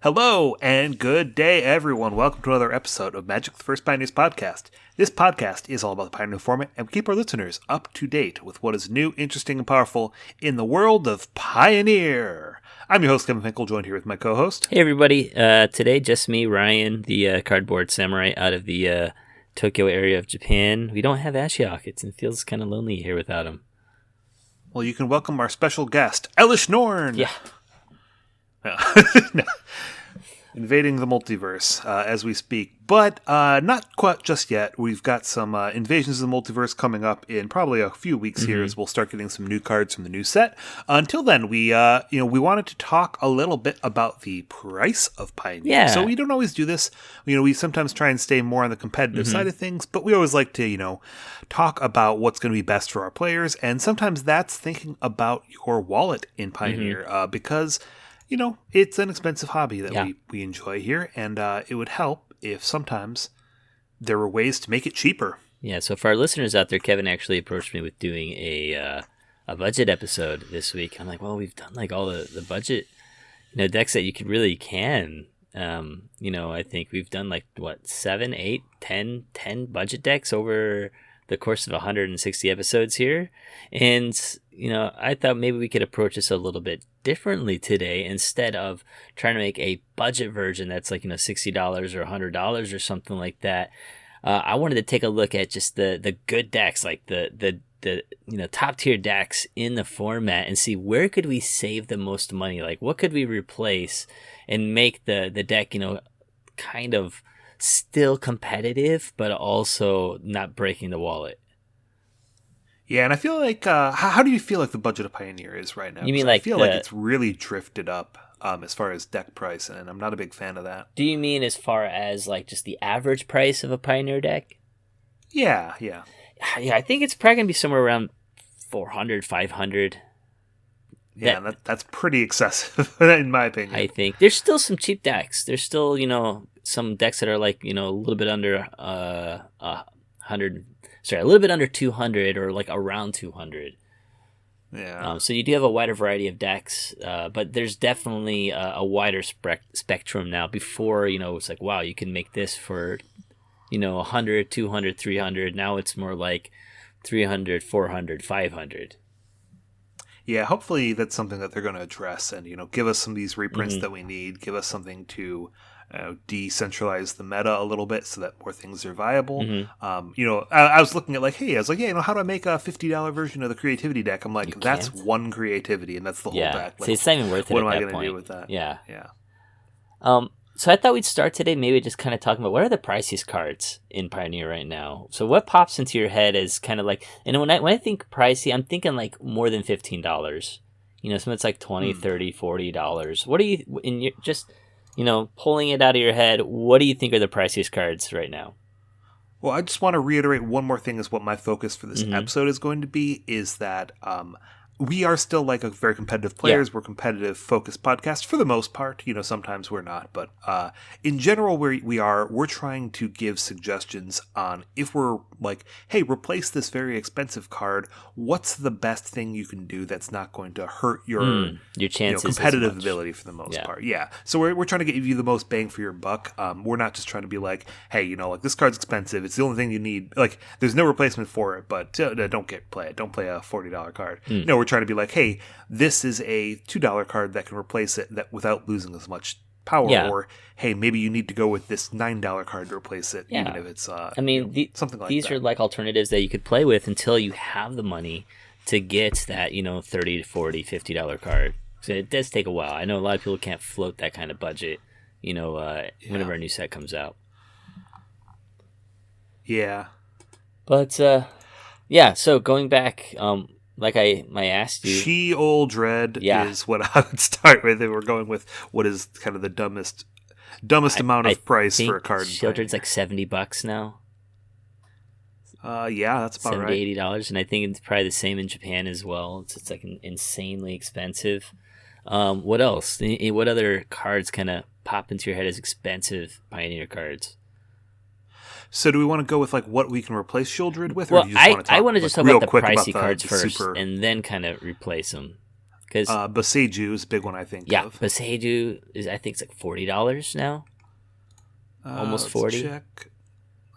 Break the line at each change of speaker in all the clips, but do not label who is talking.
Hello and good day, everyone. Welcome to another episode of Magic the First Pioneers podcast. This podcast is all about the Pioneer format, and we keep our listeners up to date with what is new, interesting, and powerful in the world of Pioneer. I'm your host, Kevin Finkel, joined here with my co-host.
Hey, everybody. Today, just me, Ryan, the cardboard samurai out of the Tokyo area of Japan. We don't have Ashiok. It feels kind of lonely here without him.
Well, you can welcome our special guest, Elish Norn.
Yeah.
No. Invading the multiverse as we speak, but not quite just yet. We've got some invasions of the multiverse coming up in probably a few weeks here, as we'll start getting some new cards from the new set. Until then, we wanted to talk a little bit about the price of Pioneer.
Yeah.
So we don't always do this. We sometimes try and stay more on the competitive side of things, but we always like to talk about what's going to be best for our players, and sometimes that's thinking about your wallet in Pioneer because it's an expensive hobby that we enjoy here, and it would help if sometimes there were ways to make it cheaper.
Yeah, so for our listeners out there, Kevin actually approached me with doing a budget episode this week. I'm like, well, we've done like all the budget decks that you can. I think we've done like, 7, 8, 10 budget decks over the course of 160 episodes here. And, I thought maybe we could approach this a little bit differently today. Instead of trying to make a budget version that's like, $60 or $100 or something like that, I wanted to take a look at just the good decks, like the top tier decks in the format, and see where could we save the most money? Like, what could we replace and make the deck, kind of still competitive, but also not breaking the wallet.
Yeah, and I feel like, how do you feel like the budget of Pioneer is right now?
You mean like
I feel like it's really drifted up as far as deck price, and I'm not a big fan of that.
Do you mean as far as like just the average price of a Pioneer deck?
Yeah.
Yeah, I think it's probably going to be somewhere around 400, 500.
Yeah, that's pretty excessive, in my opinion.
I think there's still some cheap decks. There's still, some decks that are like, a little bit under 100. Sorry, a little bit under 200 or like around 200.
Yeah.
So you do have a wider variety of decks, but there's definitely a wider spectrum now. Before, it's like, wow, you can make this for, 100, 200, 300. Now it's more like 300, 400, 500.
Yeah, hopefully that's something that they're going to address and, give us some of these reprints that we need, give us something to decentralize the meta a little bit so that more things are viable. I was looking at how do I make a $50 version of the creativity deck? I'm like, that's one creativity and that's the whole deck. Like,
so it's not even worth it.
What am I going to do with that?
Yeah. So I thought we'd start today maybe just kind of talking about what are the priciest cards in Pioneer right now. So what pops into your head is kind of like, and when I think pricey, I'm thinking like more than $15. Some it's like $20, $30, $40. What do you pulling it out of your head, what do you think are the priciest cards right now?
Well, I just want to reiterate one more thing is what my focus for this episode is going to be, is that we are still like a very competitive players. We're competitive focused podcast for the most part. Sometimes we're not, but in general, we're trying to give suggestions on if we're like, hey, replace this very expensive card. What's the best thing you can do that's not going to hurt your
chances,
competitive ability for the most part? Yeah. So we're trying to give you the most bang for your buck. We're not just trying to be like, hey, like this card's expensive. It's the only thing you need. Like, there's no replacement for it, but don't play it. Don't play a $40 card. No, we're trying to be like, hey, this is a $2 card that can replace it that without losing as much power. Or hey, maybe you need to go with this $9 card to replace it, even if it's something like
these
that.
are like alternatives that you could play with until you have the money to get that $30 to $40, $50 card. So it does take a while. I know a lot of people can't float that kind of budget whenever a new set comes out.
Yeah.
But so going back, like I asked you,
She-Ol-Dread is what I would start with. And we're going with what is kind of the dumbest amount of price for a card.
She-Ol-Dread's like $70 now.
Yeah, that's about right.
$70-$80, and I think it's probably the same in Japan as well. It's like insanely expensive. What else? What other cards kind of pop into your head as expensive Pioneer cards?
So do we want to go with like what we can replace Sheoldred with?
Well,
or do you just
I want to just talk about the pricey
about
cards first, and then kind of replace them. Because
Boseiju is a big one I think of.
Boseiju is, I think it's like $40 now. Almost 40.
Check.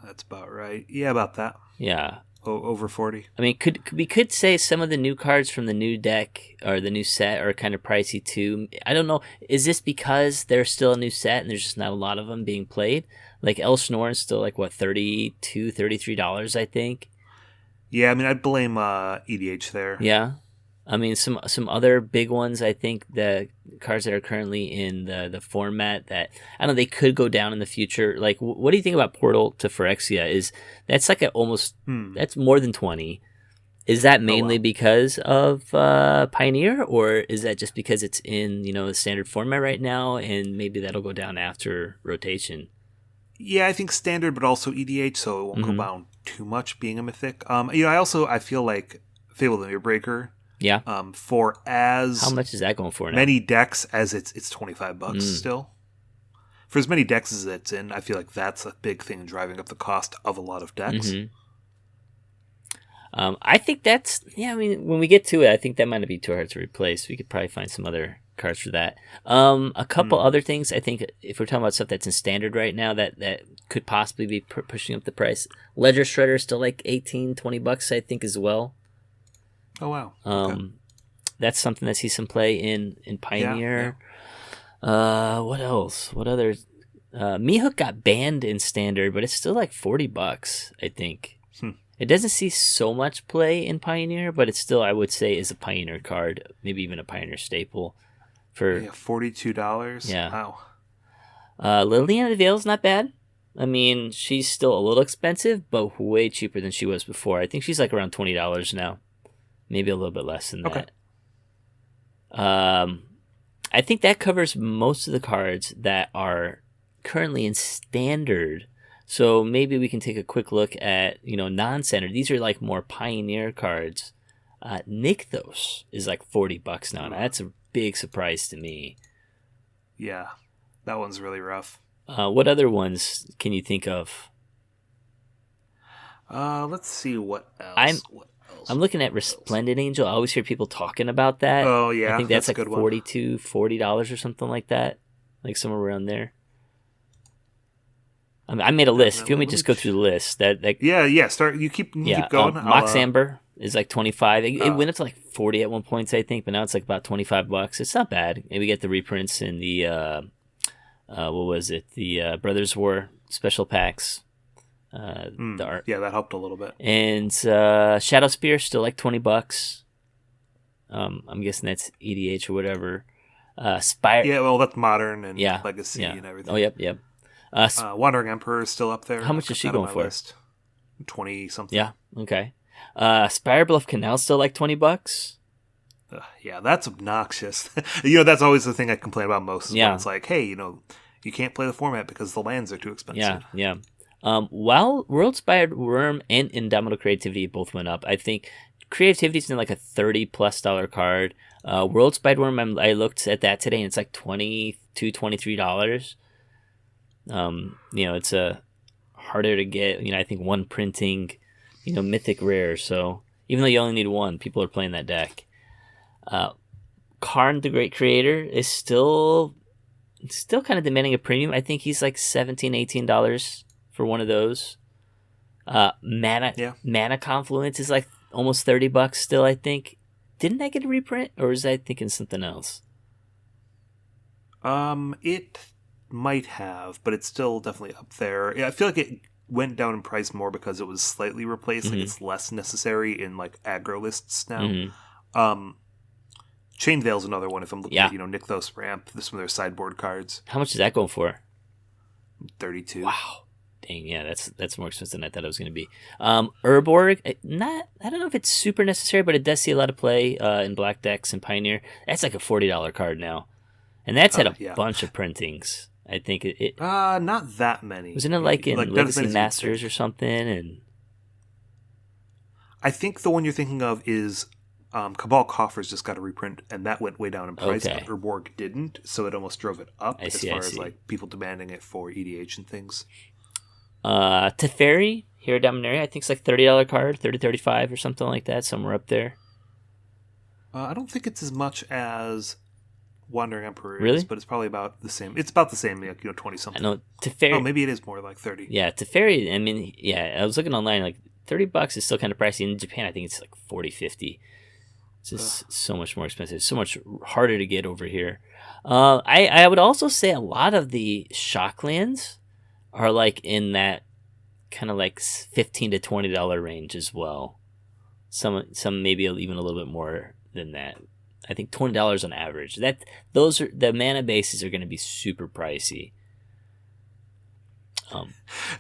That's about right. Yeah, about that.
Yeah.
Over 40.
I mean, we could say some of the new cards from the new deck or the new set are kind of pricey too. I don't know. Is this because they're still a new set and there's just not a lot of them being played? Like El Snor is still like what, $32, $33, I think.
Yeah, I mean, I'd blame EDH there.
Yeah. I mean, some other big ones, I think the cards that are currently in the format that, I don't know, they could go down in the future. Like, what do you think about Portal to Phyrexia? That's like that's more than 20. Is that mainly because of Pioneer, or is that just because it's in, the standard format right now and maybe that'll go down after rotation?
Yeah, I think standard, but also EDH, so it won't go down too much being a mythic. I feel like Fable the Mirror
Yeah.
For as
how much is that going for now?
Many decks as it's $25 still. For as many decks as it's in, I feel like that's a big thing driving up the cost of a lot of decks.
I think that's I mean, when we get to it, I think that might not be too hard to replace. We could probably find some other cards for that. A couple other things. I think if we're talking about stuff that's in standard right now, that could possibly be pushing up the price. Ledger Shredder is still like $18-$20, I think, as well.
Oh wow! Okay.
That's something that sees some play in Pioneer. Yeah. What else? What other? Mehook got banned in Standard, but it's still like $40, I think. It doesn't see so much play in Pioneer, but it's still, I would say, is a Pioneer card, maybe even a Pioneer staple. For
$42.
Yeah.
Wow.
Liliana Vale's not bad. I mean, she's still a little expensive, but way cheaper than she was before. I think she's like around $20 now. Maybe a little bit less than that. I think that covers most of the cards that are currently in Standard. So maybe we can take a quick look at, non-standard. These are like more Pioneer cards. Nykthos is like $40 now. That's a big surprise to me.
Yeah, that one's really rough.
What other ones can you think of?
Let's see what else.
I'm looking at Resplendent Angel. I always hear people talking about that.
Oh, yeah.
I think that's like
a good
$42, $40 or something like that. Like somewhere around there. I made a list. If you want me to just go through the list.
Yeah. Start. You keep going.
Mox Amber is like $25. It went up to like $40 at one point, I think, but now it's like about $25. It's not bad. Maybe get the reprints in the, what was it? The Brothers War special packs. The art.
Yeah, that helped a little bit.
And Shadow Spear still like $20. I'm guessing that's EDH or whatever. Spire.
Yeah, well, that's modern and legacy and everything.
Oh, yep.
Wandering Emperor is still up there.
How much is she going for?
20 something.
Yeah. Okay. Spire Bluff Canal still like $20.
Yeah, that's obnoxious. That's always the thing I complain about most. When it's like, hey, you can't play the format because the lands are too expensive.
Yeah. While World-Inspired Worm and Indomitable Creativity both went up, I think Creativity is in like a $30+ card. World-Inspired Worm, I looked at that today and it's like $22, $23. It's harder to get. I think one printing, mythic rare. So even though you only need one, people are playing that deck. Karn the Great Creator is still kind of demanding a premium. I think he's like $17, $18 for one of those. Mana Confluence is like almost $30 still, I think. Didn't that get a reprint, or was I thinking something else?
It might have, but it's still definitely up there. Yeah, I feel like it went down in price more because it was slightly replaced. Like it's less necessary in like aggro lists now. Chain Veil's another one. If I'm looking at Nykthos Ramp, this one of their sideboard cards.
How much is that going for?
$32.
Wow. Dang, yeah, that's more expensive than I thought it was going to be. Urborg, I don't know if it's super necessary, but it does see a lot of play in black decks and Pioneer. That's like a $40 card now, and that's had a bunch of printings. I think it
not that many.
Wasn't it like in Legacy Masters or something? And
I think the one you're thinking of is Cabal Coffers just got a reprint, and that went way down in price.
Okay.
But Urborg didn't, so it almost drove it up
I see.
as like people demanding it for EDH and things.
Teferi, Hero Dominaria, I think it's like $30 card, $30, $35 or something like that, somewhere up there.
I don't think it's as much as Wandering Emperor
Really?
is, but it's probably about the same. It's about the same, like, 20 something.
I know Teferi.
Oh, maybe it is more like 30.
Yeah, Teferi. I mean, yeah, I was looking online. Like $30 is still kind of pricey. In Japan, I think it's like 40, 50. It's just so much more expensive. So much harder to get over here. I would also say a lot of the Shocklands are like in that kind of like $15 to $20 range as well. Some maybe even a little bit more than that. I think $20 on average. Those are the mana bases are going to be super pricey.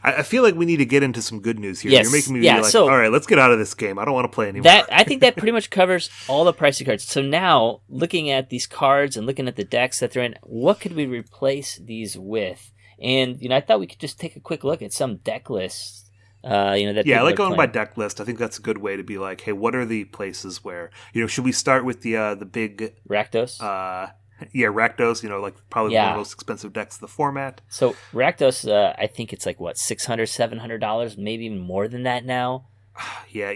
I feel like we need to get into some good news here.
Yes,
You're making me be like, all right, let's get out of this game. I don't want to play anymore.
I think that pretty much covers all the pricey cards. So now, looking at these cards and looking at the decks that they're in, what could we replace these with? And I thought we could just take a quick look at some deck lists. That
I like going by deck list. I think that's a good way to be like, hey, what are the places where should we start with the big
Rakdos?
Rakdos. Like probably one of the most expensive decks of the format.
So Rakdos, I think it's like what $600, $700, maybe even more than that now.
Yeah,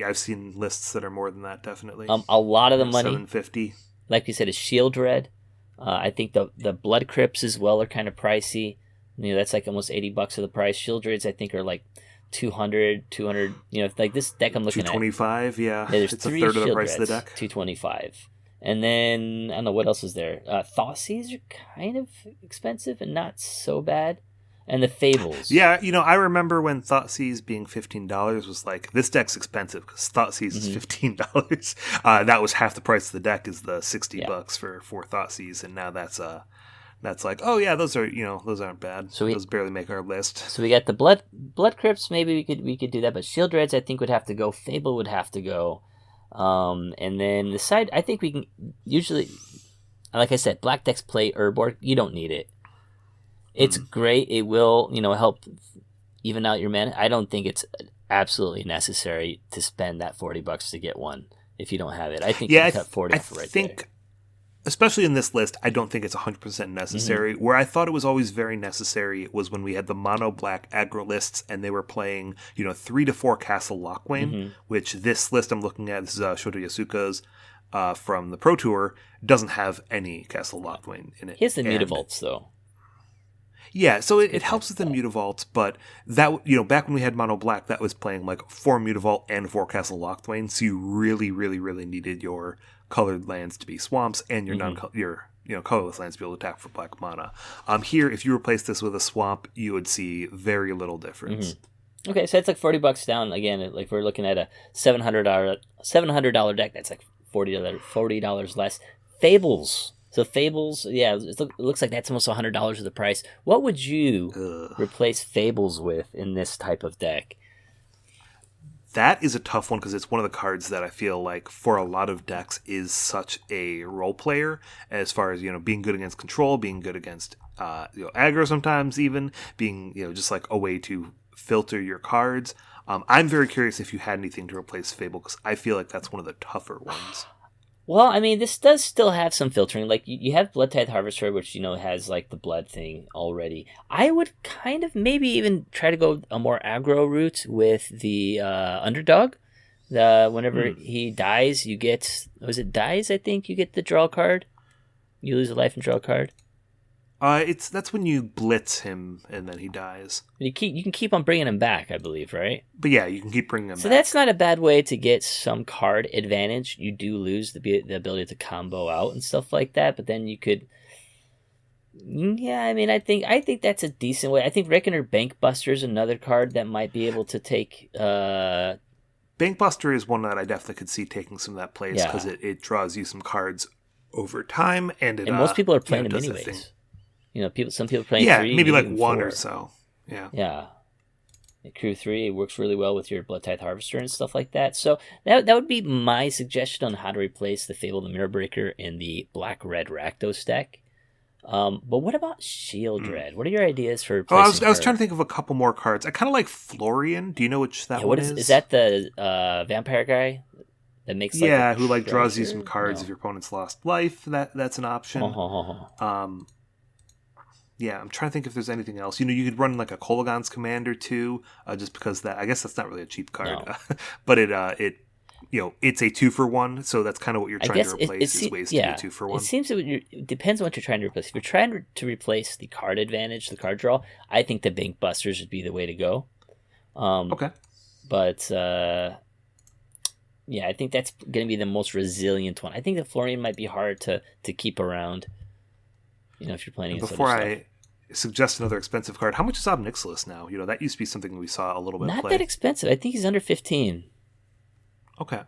I've seen lists that are more than that. Definitely.
A lot of the money,
$750.
Like you said, is Shield Red. I think the Blood Crypts as well are kind of pricey. That's like almost $80 of the price. Shield Reds, I think, are like 200. Like this deck I'm looking at.
225, yeah.
There's
it's a
three
third of the
Shield
price
Reds,
of the deck.
225. And then, I don't know, what else is there? Thoughtseize are kind of expensive and not so bad. And the Fables.
Yeah, I remember when Thoughtseize being $15 was like, this deck's expensive because Thoughtseize is $15. That was half the price of the deck is the $60 for Thoughtseize, and now that's like, oh yeah, those aren't bad. So those barely make our list.
So we got the Blood Crypts, maybe we could do that, but Shield Reds I think would have to go. Fable would have to go. And then the side, I think we can usually, like I said, black decks play Urborg. You don't need it. It's great. It will, help even out your mana. I don't think it's absolutely necessary to spend that $40 to get one if you don't have it. I think you can cut 40 off right there.
Especially in this list, I don't think it's 100% necessary. Where I thought it was always very necessary was when we had the mono black aggro lists and they were playing, 3 to 4 Castle Lockwane, which this list I'm looking at, this is Shoto Yasuka's from the Pro Tour, doesn't have any Castle Lockwane in it.
He has the Mutavaults, though.
Yeah, so it helps with the Mutavaults, but that, back when we had mono black, that was playing like 4 Mutavault and 4 Castle Lockwane, so you really, really, really needed your colored lands to be swamps and your colorless lands to be able to attack for black mana. Here, if you replace this with a swamp, you would see very little difference.
Okay, so it's like $40 down again. Like we're looking at a $700 deck. That's like $40 less. Fables. So Fables, it looks like that's almost $100 of the price. What would you replace Fables with in this type of deck?
That is a tough one because it's one of the cards that I feel like for a lot of decks is such a role player as far as, being good against control, being good against aggro sometimes even, being, just like a way to filter your cards. I'm very curious if you had anything to replace Fable because I feel like that's one of the tougher ones.
Well, I mean, this does still have some filtering. Like, you have Bloodtithe Harvester, which, has, like, the blood thing already. I would kind of maybe even try to go a more aggro route with the Underdog. Whenever he dies, you get... Was it dies, I think? You get the draw card? You lose a life and draw a card?
That's when you blitz him and then he dies.
You can keep on bringing him back, I believe, right?
But yeah, you can keep bringing him back.
So that's not a bad way to get some card advantage. You do lose the ability to combo out and stuff like that, but then you could. Yeah, I mean, I think that's a decent way. I think Reckoner Bankbuster is another card that might be able to take.
Bankbuster is one that I definitely could see taking some of that place because it draws you some cards over time, and
most people are playing them anyways. Some people playing 3,
maybe like 1
4.
or so. Yeah.
Yeah. Crew 3, it works really well with your Bloodtithe Harvester and stuff like that. So that would be my suggestion on how to replace the Fable the Mirror Breaker in the Black-Red Rakdos deck. But what about Shield Red? What are your ideas for replacing
I was trying to think of a couple more cards. I kind of like Florian. Do you know which that one is?
Is that the vampire guy? That makes
who draws you some cards if your opponent's lost life. That's an option. Yeah, I'm trying to think if there's anything else. You could run like a Kolaghan's Commander too, just because I guess that's not really a cheap card,
no.
but it it's a 2-for-1, so that's kind of what you're trying to replace is ways to do 2-for-1.
It seems that it depends on what you're trying to replace. If you're trying to replace the card advantage, the card draw, I think the bank busters would be the way to go.
Okay.
But I think that's going to be the most resilient one. I think the Florian might be hard to keep around. If you're playing against
before
other stuff.
I suggest another expensive card, how much is Ob Nixilis now? That used to be something we saw a little bit.
Not that expensive. I think he's under 15.
Okay,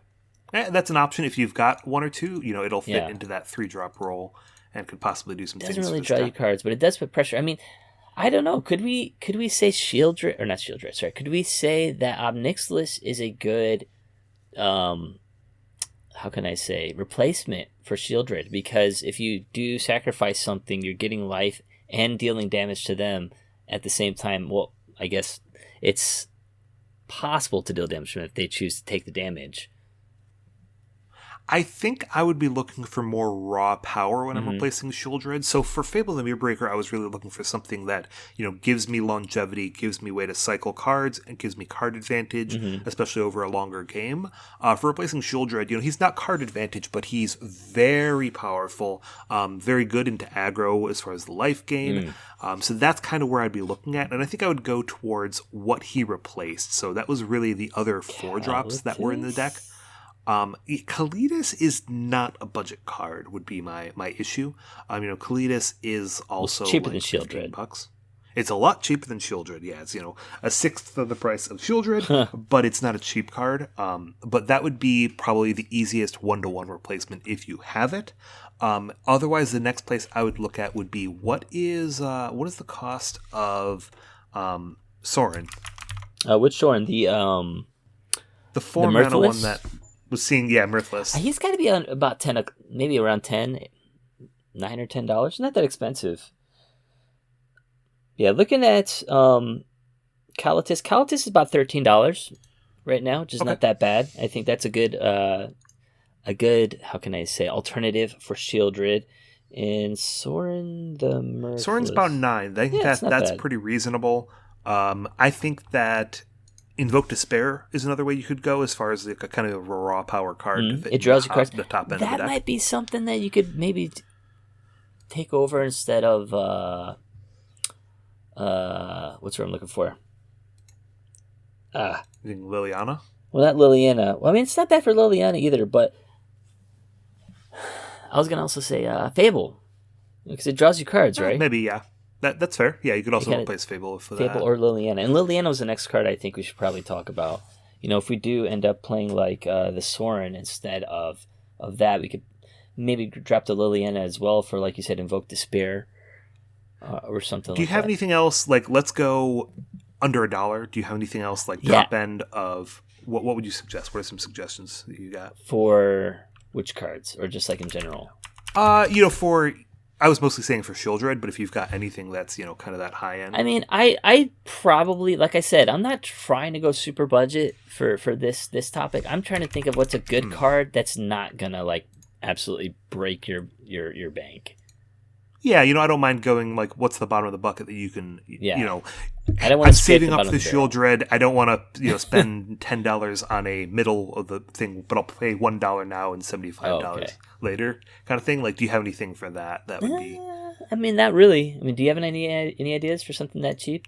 that's an option if you've got one or two. It'll fit into that 3-drop roll and could possibly do some things.
It doesn't really draw you cards, but it does put pressure. I mean, I don't know. Could we say Shieldred or not Shieldred? Sorry, could we say that Ob Nixilis is a good, how can I say, replacement for Shieldred? Because if you do sacrifice something, you're getting life and dealing damage to them at the same time. Well, I guess it's possible to deal damage to them if they choose to take the damage.
I think I would be looking for more raw power when I'm replacing Shieldred. So for Fable the Mirror, I was really looking for something that, gives me longevity, gives me way to cycle cards, and gives me card advantage, especially over a longer game. For replacing Shieldred, he's not card advantage, but he's very powerful, very good into aggro as far as the life gain. So that's kind of where I'd be looking at. And I think I would go towards what he replaced. So that was really the other 4-drops that were in the deck. Kalitas is not a budget card, would be my issue. Kalitas is also
cheaper than Shieldred.
$15. It's a lot cheaper than Shieldred. Yeah, it's a sixth of the price of Shieldred, but it's not a cheap card. But that would be probably the easiest 1-to-1 replacement if you have it. Otherwise, the next place I would look at would be what is the cost of Sorin?
Which Sorin? The
4-mana one that was seeing, Mirthless.
He's got to be on about 10, maybe around 10, $9 or $10. Not that expensive. Yeah, looking at Kalitas. Kalitas is about $13 right now, which is not that bad. I think that's a good, how can I say, alternative for Shieldred. And Sorin the Mirthless.
Sorin's about $9. I think that's
bad.
Pretty reasonable. I think that Invoke Despair is another way you could go as far as a kind of a raw power card.
It draws you cards.
The top end of the deck.
That might be something that you could maybe take over instead of what's what I'm looking for?
You think Liliana?
Well, not Liliana. Well, I mean, it's not bad for Liliana either, but I was gonna also say Fable because it draws you cards, right?
Maybe, yeah. That's fair. Yeah, you could also replace Fable for that.
Fable or Liliana. And Liliana was the next card I think we should probably talk about. If we do end up playing like the Sorin instead of that, we could maybe drop the Liliana as well for, like you said, Invoke Despair or something like that.
Do you have anything else? Like, let's go under $1. Do you have anything else like top end of... What would you suggest? What are some suggestions that you got?
For which cards? Or just like in general?
I was mostly saying for Shieldred, but if you've got anything that's, kind of that high end.
I mean, I probably, like I said, I'm not trying to go super budget for this topic. I'm trying to think of what's a good card that's not going to, like, absolutely break your bank.
Yeah, I don't mind going, like, what's the bottom of the bucket that you can,
I don't want
I'm saving up the Shieldred. I don't want to, spend $10 on a middle of the thing, but I'll pay $1 now and $75 later, kind of thing. Like, do you have anything for that? That would be.
I mean, not really. I mean, do you have any ideas for something that cheap?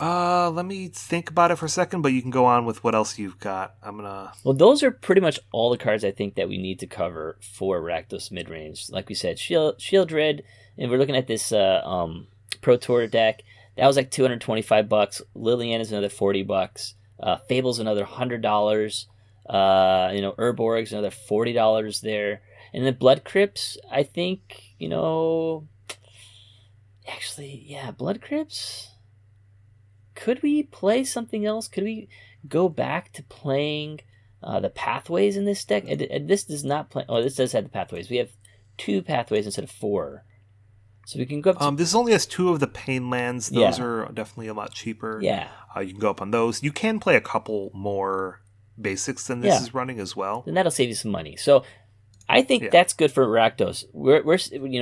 Let me think about it for a second, but you can go on with what else you've got.
Well, those are pretty much all the cards I think that we need to cover for Rakdos Midrange. Like we said, Shieldred, and we're looking at this Pro Tour deck. That was like $225. Liliana is another $40. Fable's another $100. Urborg's another $40 there. And then Blood Crypts, I think, Blood Crypts. Could we play something else? Could we go back to playing the pathways in this deck? And this does not play. Oh, this does have the pathways. We have 2 pathways instead of 4. So we can go up to...
This only has 2 of the Pain Lands. Those are definitely a lot cheaper.
Yeah.
You can go up on those. You can play a couple more basics than this is running as well.
And that'll save you some money. So I think that's good for Rakdos. We're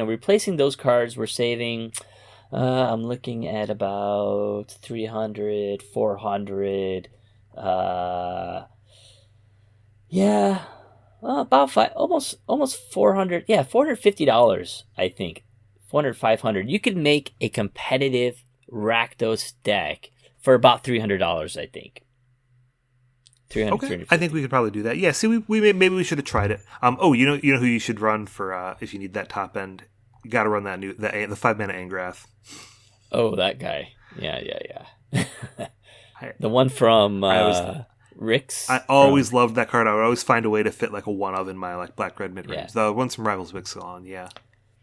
replacing those cards. We're saving... I'm looking at about 300, 400. Yeah, about almost 400. Yeah, $450. I think 400, 500. You could make a competitive Rakdos deck for about $300. I think 300,
Okay, I think we could probably do that. Yeah, see, maybe we should have tried it. Oh, you know who you should run for if you need that top end. You got to run the 5-mana Angrath.
Oh, that guy. Yeah.
I,
The one from Rick's.
I always loved that card. I would always find a way to fit like a one of in my like black red midrange.
Yeah.
The ones from Rivals Mixalon, yeah.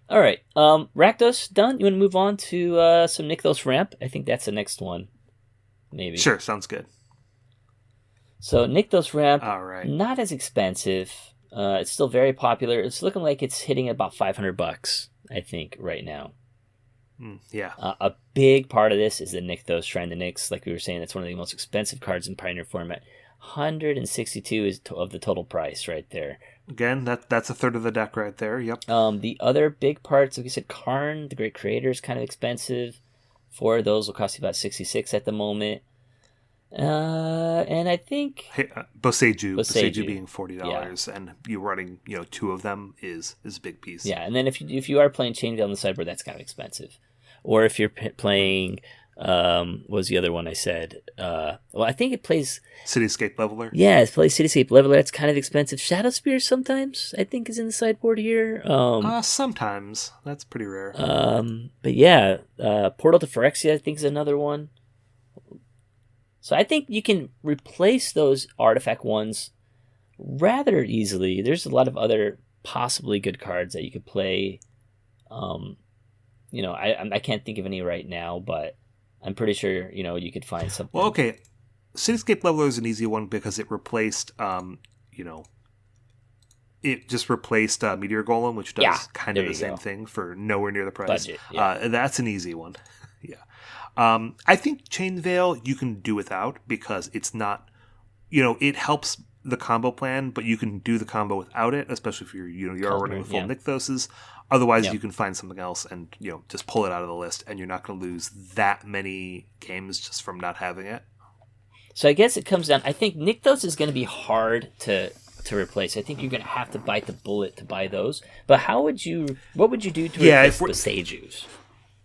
All right, Rakdos done. You want to move on to some Nykthos Ramp? I think that's the next one. Maybe.
Sure, sounds good.
So Nykthos Ramp,
All right.
Not as expensive. It's still very popular. It's looking like it's hitting about $500, I think, right now.
Yeah.
A big part of this is the Nykthos Shrine to Nyx. Like we were saying, that's one of the most expensive cards in Pioneer format. 162 is of the total price right there.
Again, that's a third of the deck right there. Yep.
The other big parts, like you said, Karn, the Great Creator, is kind of expensive. 4 of those will cost you about 66 at the moment. And I think
Boseiju being $40, and you running 2 of them is a big piece.
Yeah, and then if you are playing Chain Veil on the sideboard, that's kind of expensive. Or if you're playing, what was the other one I said? Well, I think it plays
Cityscape Leveler.
Yeah, it plays Cityscape Leveler. That's kind of expensive. Shadow Spear sometimes I think is in the sideboard here.
Sometimes that's pretty rare.
But yeah, Portal to Phyrexia I think is another one. So I think you can replace those artifact ones rather easily. There's a lot of other possibly good cards that you could play. I can't think of any right now, but I'm pretty sure you could find something.
Well, okay, Cityscape Leveler is an easy one because it replaced, it just replaced Meteor Golem, which does kind of the same thing for nowhere near the price.
Budget, yeah.
That's an easy one. Yeah. I think Chain Veil you can do without because it's not, it helps the combo plan, but you can do the combo without it, especially if you're running with full Nykthoses. Otherwise, you can find something else and just pull it out of the list, and you're not going to lose that many games just from not having it.
So I guess it comes down. I think Nykthos is going to be hard to replace. I think you're going to have to bite the bullet to buy those. But what would you do to replace Boseijus?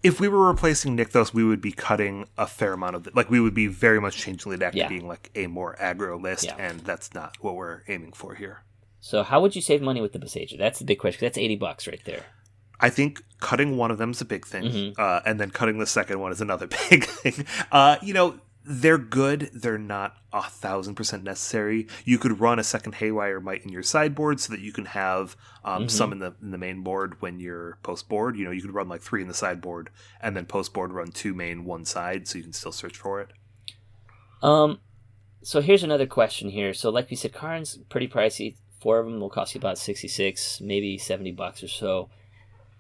If we were replacing Nykthos, we would be cutting a fair amount of it. Like, we would be very much changing the deck to being like a more aggro list, and that's not what we're aiming for here.
So how would you save money with the Boseiju? That's the big question. That's $80 right there.
I think cutting one of them is a big thing, and then cutting the second one is another big thing. They're good. They're not 1,000% necessary. You could run a second Haywire Might in your sideboard so that you can have some in the main board when you're post board. You could run like 3 in the sideboard and then post board run 2 main, 1 side, so you can still search for it.
So here's another question here. So like we said, Karn's pretty pricey. 4 of them will cost you about 66, maybe $70 or so.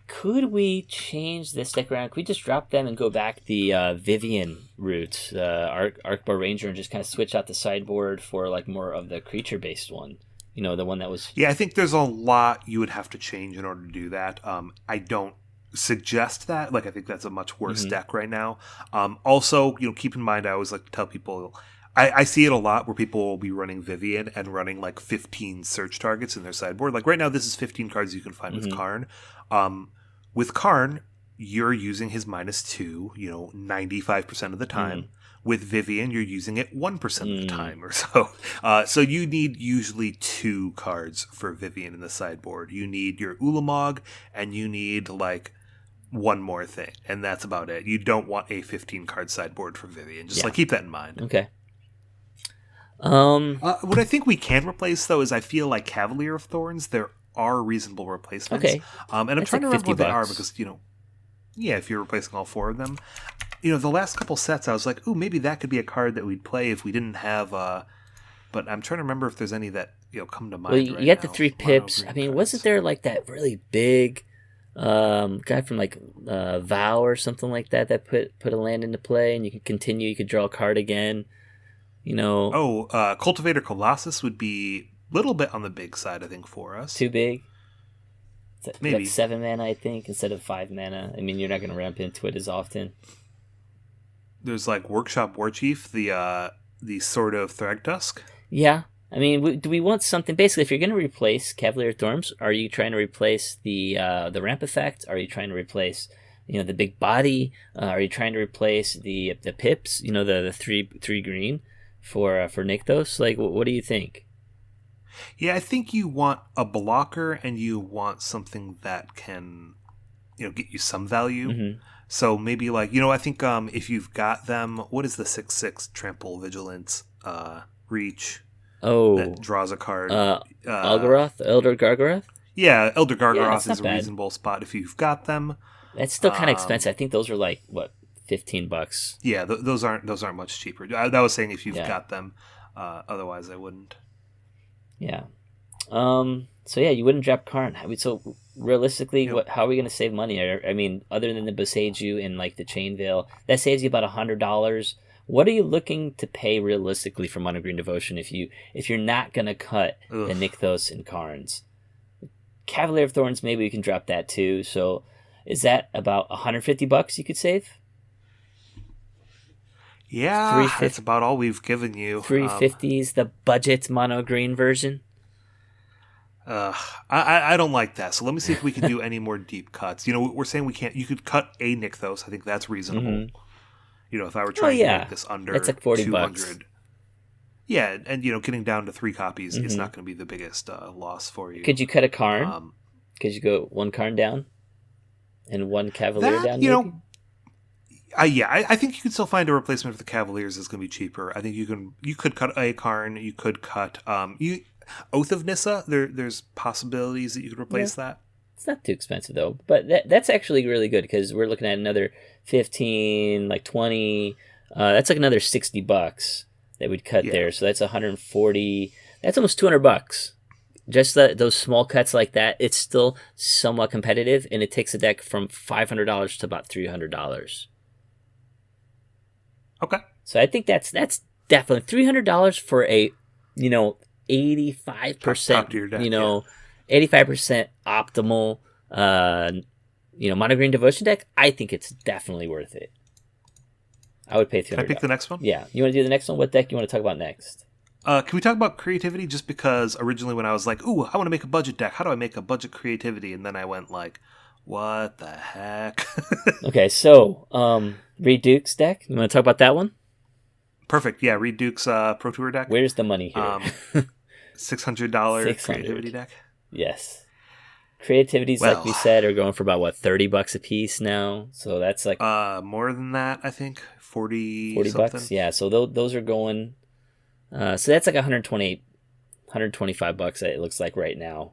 Could we change this deck around? Could we just drop them and go back the Vivian route, Arkbar Ranger, and just kind of switch out the sideboard for like more of the creature-based one? The one that was...
Yeah, I think there's a lot you would have to change in order to do that. I don't suggest that. Like, I think that's a much worse deck right now. Also, keep in mind, I always like to tell people... I see it a lot where people will be running Vivian and running like 15 search targets in their sideboard. Like right now, this is 15 cards you can find with Karn. With Karn, you're using his -2, 95% of the time. With Vivian, you're using it 1% of the time or so. So you need usually 2 cards for Vivian in the sideboard. You need your Ulamog, and you need like one more thing, and that's about it. You don't want a 15-card sideboard for Vivian. Just keep that in mind.
Okay.
What I think we can replace, though, is I feel like Cavalier of Thorns, there are reasonable replacements.
Okay.
And I'm trying to remember what they are because, if you're replacing all 4 of them. The last couple sets, I was like, ooh, maybe that could be a card that we'd play if we didn't have... but I'm trying to remember if there's any that come to mind.
Well, you got the 3 pips. I mean, wasn't there like that really big guy from like Vow or something like that put a land into play, and you could continue, you could draw a card again?
Cultivator Colossus would be a little bit on the big side, I think, for us.
Too big?
Maybe.
Like 7 mana, I think, instead of 5 mana. I mean, you're not going to ramp into it as often.
There's like Workshop Warchief, the Sword of Thragtusk.
Yeah, I mean, do we want something? Basically, if you're going to replace Cavalier Thorns, are you trying to replace the ramp effect? Are you trying to replace the big body? Are you trying to replace the pips? The three green for Nykthos? Like, what do you think?
Yeah, I think you want a blocker and you want something that can get you some value.
Mm-hmm.
So maybe I think if you've got them, what is the 6/6 trample vigilance reach?
Oh,
that draws a card.
Algaroth, Elder Gargaroth.
Yeah, Elder
Yeah,
Gargaroth is a reasonable spot if you've got them.
That's still kind of expensive. I think those are like what, $15.
Yeah, those aren't much cheaper. I was saying if you've got them. Otherwise, I wouldn't.
Yeah. So yeah, you wouldn't drop Karn. So realistically, how are we going to save money? I mean, other than the Boseiju and like the Chain Veil, that saves you about $100. What are you looking to pay realistically for Mono Green Devotion if you're not going to cut the Nykthos and Karns? Cavalier of Thorns, maybe we can drop that too. So is that about $150 you could save?
Yeah, that's about all we've given you.
350 is the budget Mono Green version.
I don't like that. So let me see if we can do any more deep cuts. We're saying we can't. You could cut a Nykthos. I think that's reasonable.
Mm-hmm.
If I were trying to make this under
that's like $40.
Yeah, and getting down to 3 copies is not going to be the biggest loss for you.
Could you cut a Karn? Could you go 1 Karn down and 1 Cavalier down?
I think you could still find a replacement for the Cavaliers that's going to be cheaper. I think you could cut a Karn. You could cut Oath of Nissa. There's possibilities that you could replace that.
It's not too expensive though, but that's actually really good because we're looking at another 15, like 20. That's like another $60 that we'd cut there. So that's 140. That's almost $200. Just those small cuts like that, it's still somewhat competitive, and it takes a deck from $500 to about $300.
Okay.
So I think that's definitely $300 for a 85%, 85% optimal, Mono Green Devotion deck. I think it's definitely worth it. I would pay $300.
Can I pick the next one?
Yeah. You want to do the next one? What deck you want to talk about next?
Can we talk about creativity? Just because originally when I was like, ooh, I want to make a budget deck. How do I make a budget creativity? And then I went like, what the heck?
Okay, so Reed Duke's deck. You want to talk about that one?
Perfect. Yeah, Reed Duke's Pro Tour deck.
Where's the money here?
$600 creativity deck.
Yes. Creativities, like we said, are going for about $30 a piece now. So that's like
more than that, I think. 40
bucks. Yeah, so those are going. So that's like $125. It looks like right now.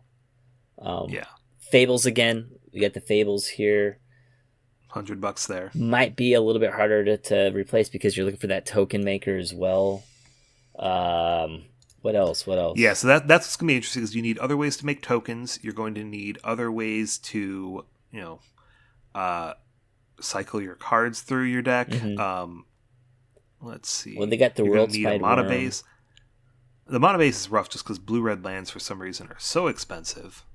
Fables again. We got the Fables here.
$100 there.
Might be a little bit harder to replace because you're looking for that token maker as well. What else?
Yeah, so that's what's going to be interesting is you need other ways to make tokens. You're going to need other ways to, cycle your cards through your deck.
Mm-hmm.
Let's see.
Well, they got the World Spide
Mana base. The Mana base is rough just because blue-red lands for some reason are so expensive.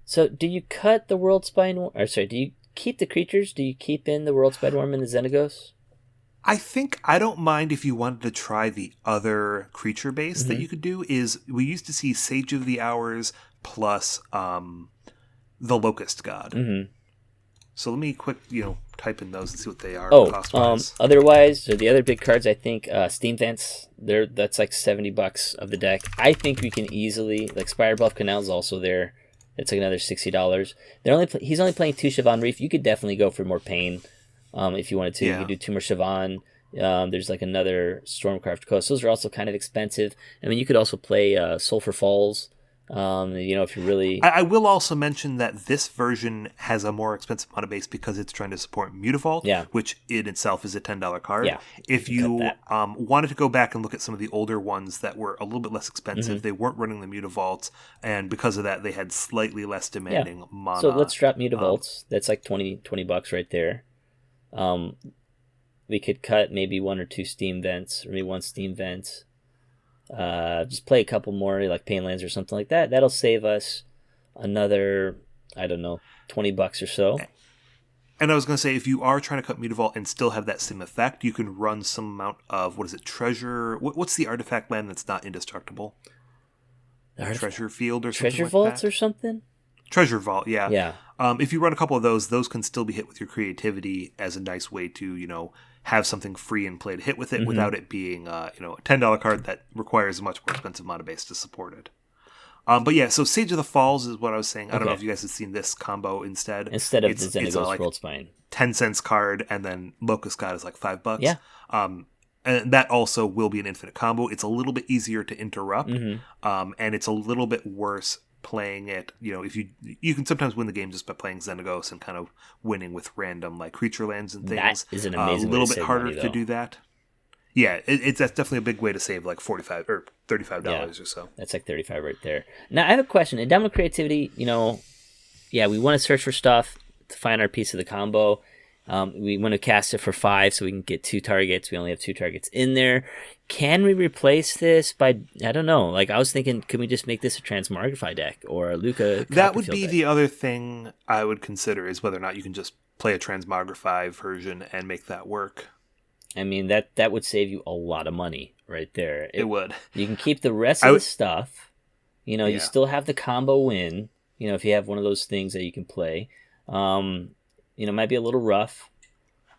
So do you cut the World Spine? Or sorry, do you keep the creatures? Do you keep in the World Spide Worm and the Xenagos?
I don't mind if you wanted to try the other creature base that you could do is we used to see Sage of the Hours plus the Locust God.
Mm-hmm.
So let me quick, type in those and see what they are
cost-wise. Otherwise, so the other big cards, I think, Steam Vents, that's like $70 of the deck. I think we can easily, like Spire Bluff Canal's also there. It's like another $60. He's only playing 2 Siobhan Reef. You could definitely go for more pain if you wanted to. You could do 2 more Siobhan. There's like another Stormcraft Coast. Those are also kind of expensive. I mean, you could also play Sulphur Falls. If you really...
I will also mention that this version has a more expensive mana base because it's trying to support Mutavault, which in itself is a $10 card.
Yeah,
if you wanted to go back and look at some of the older ones that were a little bit less expensive, they weren't running the Mutavaults, and because of that, they had slightly less demanding mana.
So let's drop Mutavaults. That's like $20 right there. We could cut maybe 1 or 2 Steam Vents, or maybe 1 Steam Vent. Just play a couple more like Painlands or something like that. That'll save us another, I don't know, $20 or so.
And I was going to say, if you are trying to cut Mutavault and still have that same effect, you can run some amount of, Treasure? What's the artifact land that's not indestructible? Treasure Field or something
Treasure
like
Vaults
that.
or something?
Treasure Vault, yeah.
Yeah.
If you run a couple of those can still be hit with your creativity as a nice way to, have something free and play to hit with it without it being, a $10 card that requires a much more expensive mana base to support it. But yeah, so Sage of the Falls is what I was saying. I don't know if you guys have seen this combo instead.
Instead of the
it's
Xenagos Worldspine.
10 cents card, and then Locust God is like $5.
Yeah.
And that also will be an infinite combo. It's a little bit easier to interrupt, and it's a little bit worse playing it. If you can sometimes win the game just by playing Xenagos and kind of winning with random like creature lands and things.
That is an amazing
a little
way to
bit
save
harder
money,
to do that. Yeah, that's definitely a big way to save like $45 or $35 or so.
That's like $35 right there. Now I have a question. In Download Creativity, we want to search for stuff to find our piece of the combo. We want to cast it for 5 so we can get 2 targets. We only have 2 targets in there. Can we replace this by, I don't know, like I was thinking, can we just make this a Transmogrify deck or a Luca
That would be
deck?
the other thing I would consider is whether or not you can just play a Transmogrify version and make that work.
I mean, that would save you a lot of money right there.
It would.
You can keep the rest of the stuff. You still have the combo win, if you have one of those things that you can play. Might be a little rough.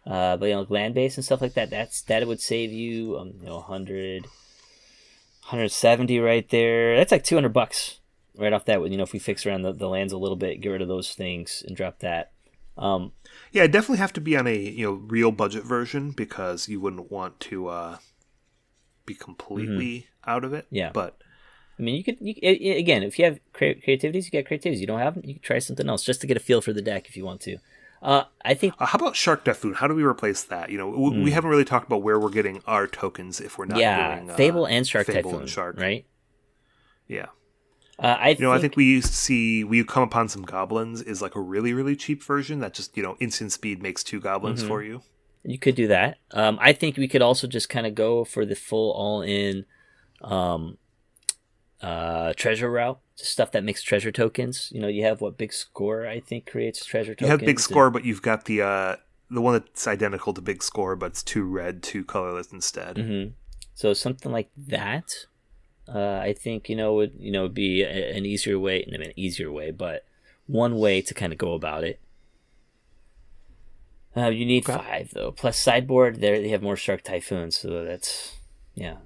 But land base and stuff like that, that would save you 100 170 right there. That's like $200 right off that. If we fix around the lands a little bit, get rid of those things and drop that.
Yeah, it definitely have to be on a real budget version because you wouldn't want to be completely out of it.
Yeah,
but
I mean, you could again, if you have creativities, you get creativities. You don't have them, you can try something else just to get a feel for the deck if you want to. I think.
How about Shark Typhoon? How do we replace that? We haven't really talked about where we're getting our tokens if we're not doing
Fable and Shark
Fable
Typhoon,
and Shark,
right?
Yeah.
I
think we come upon some goblins is like a really, really cheap version that just, instant speed makes 2 goblins for you.
You could do that. I think we could also just kind of go for the full all-in treasure route, just stuff that makes treasure tokens. You have Big Score, I think, creates treasure tokens.
You have Big Score, but you've got the one that's identical to Big Score, but it's 2 red, 2 colorless instead.
Mm-hmm. So something like that. I think would be an easier way. I mean, easier way, but one way to kind of go about it. You need 5 though. Plus sideboard, there they have more Shark Typhoons, so that's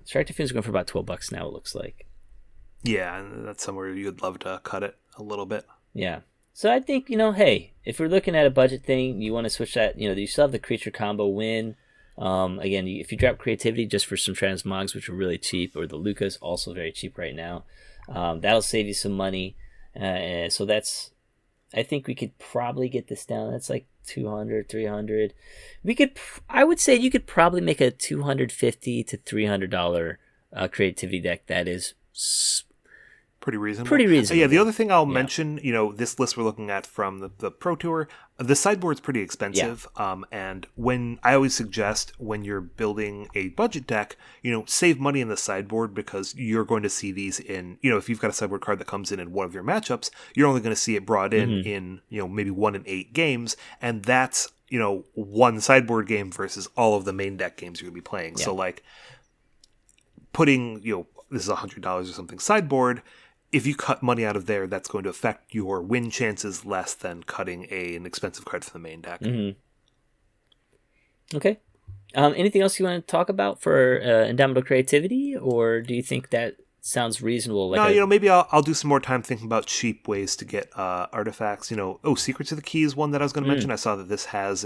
Shark Typhoons are going for about $12 now. It looks like.
Yeah, and that's somewhere you'd love to cut it a little bit.
Yeah. So I think hey, if we're looking at a budget thing, you want to switch that. You still have the creature combo win. Again, if you drop creativity just for some transmogs, which are really cheap, or the Lucas also very cheap right now, that'll save you some money. So I think we could probably get this down. That's like 200, 300. I would say you could probably make a $250 to $300 creativity deck that is
pretty reasonable.
Yeah,
the other thing I'll mention, this list we're looking at from the Pro Tour, the sideboard's pretty expensive. And when I always suggest when you're building a budget deck, save money in the sideboard because you're going to see these in, if you've got a sideboard card that comes in one of your matchups, you're only going to see it brought in maybe 1 in 8 games. And that's, one sideboard game versus all of the main deck games you're going to be playing. Yeah. So like putting, this is $100 or something sideboard. If you cut money out of there, that's going to affect your win chances less than cutting an expensive card for the main deck.
Mm-hmm. Okay. Anything else you want to talk about for Indomitable Creativity, or do you think that sounds reasonable?
No, maybe I'll do some more time thinking about cheap ways to get artifacts. Secrets of the Key is one that I was going to mention. I saw that this has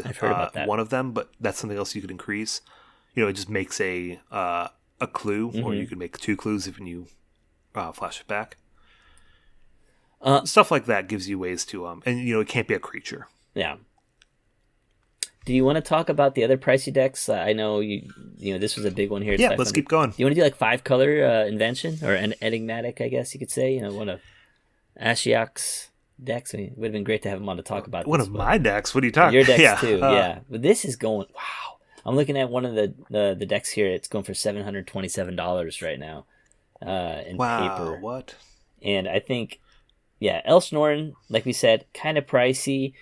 one of them, but that's something else you could increase. It just makes a clue, or you could make 2 clues if you flash it back. Stuff like that gives you ways to and it can't be a creature.
Yeah. Do you want to talk about the other pricey decks? I know you this was a big one here.
Yeah, let's keep going.
Do you want to do like 5-color Invention or an Enigmatic? I guess you could say. One of Ashiok's decks. I mean, it would have been great to have him on to talk about.
One of my decks. What are you talking?
Your decks too. Yeah, but this is going. Wow. I'm looking at one of the decks here. It's going for $727 right now in paper.
What?
And I think, Elsnorn, like we said, kind of pricey.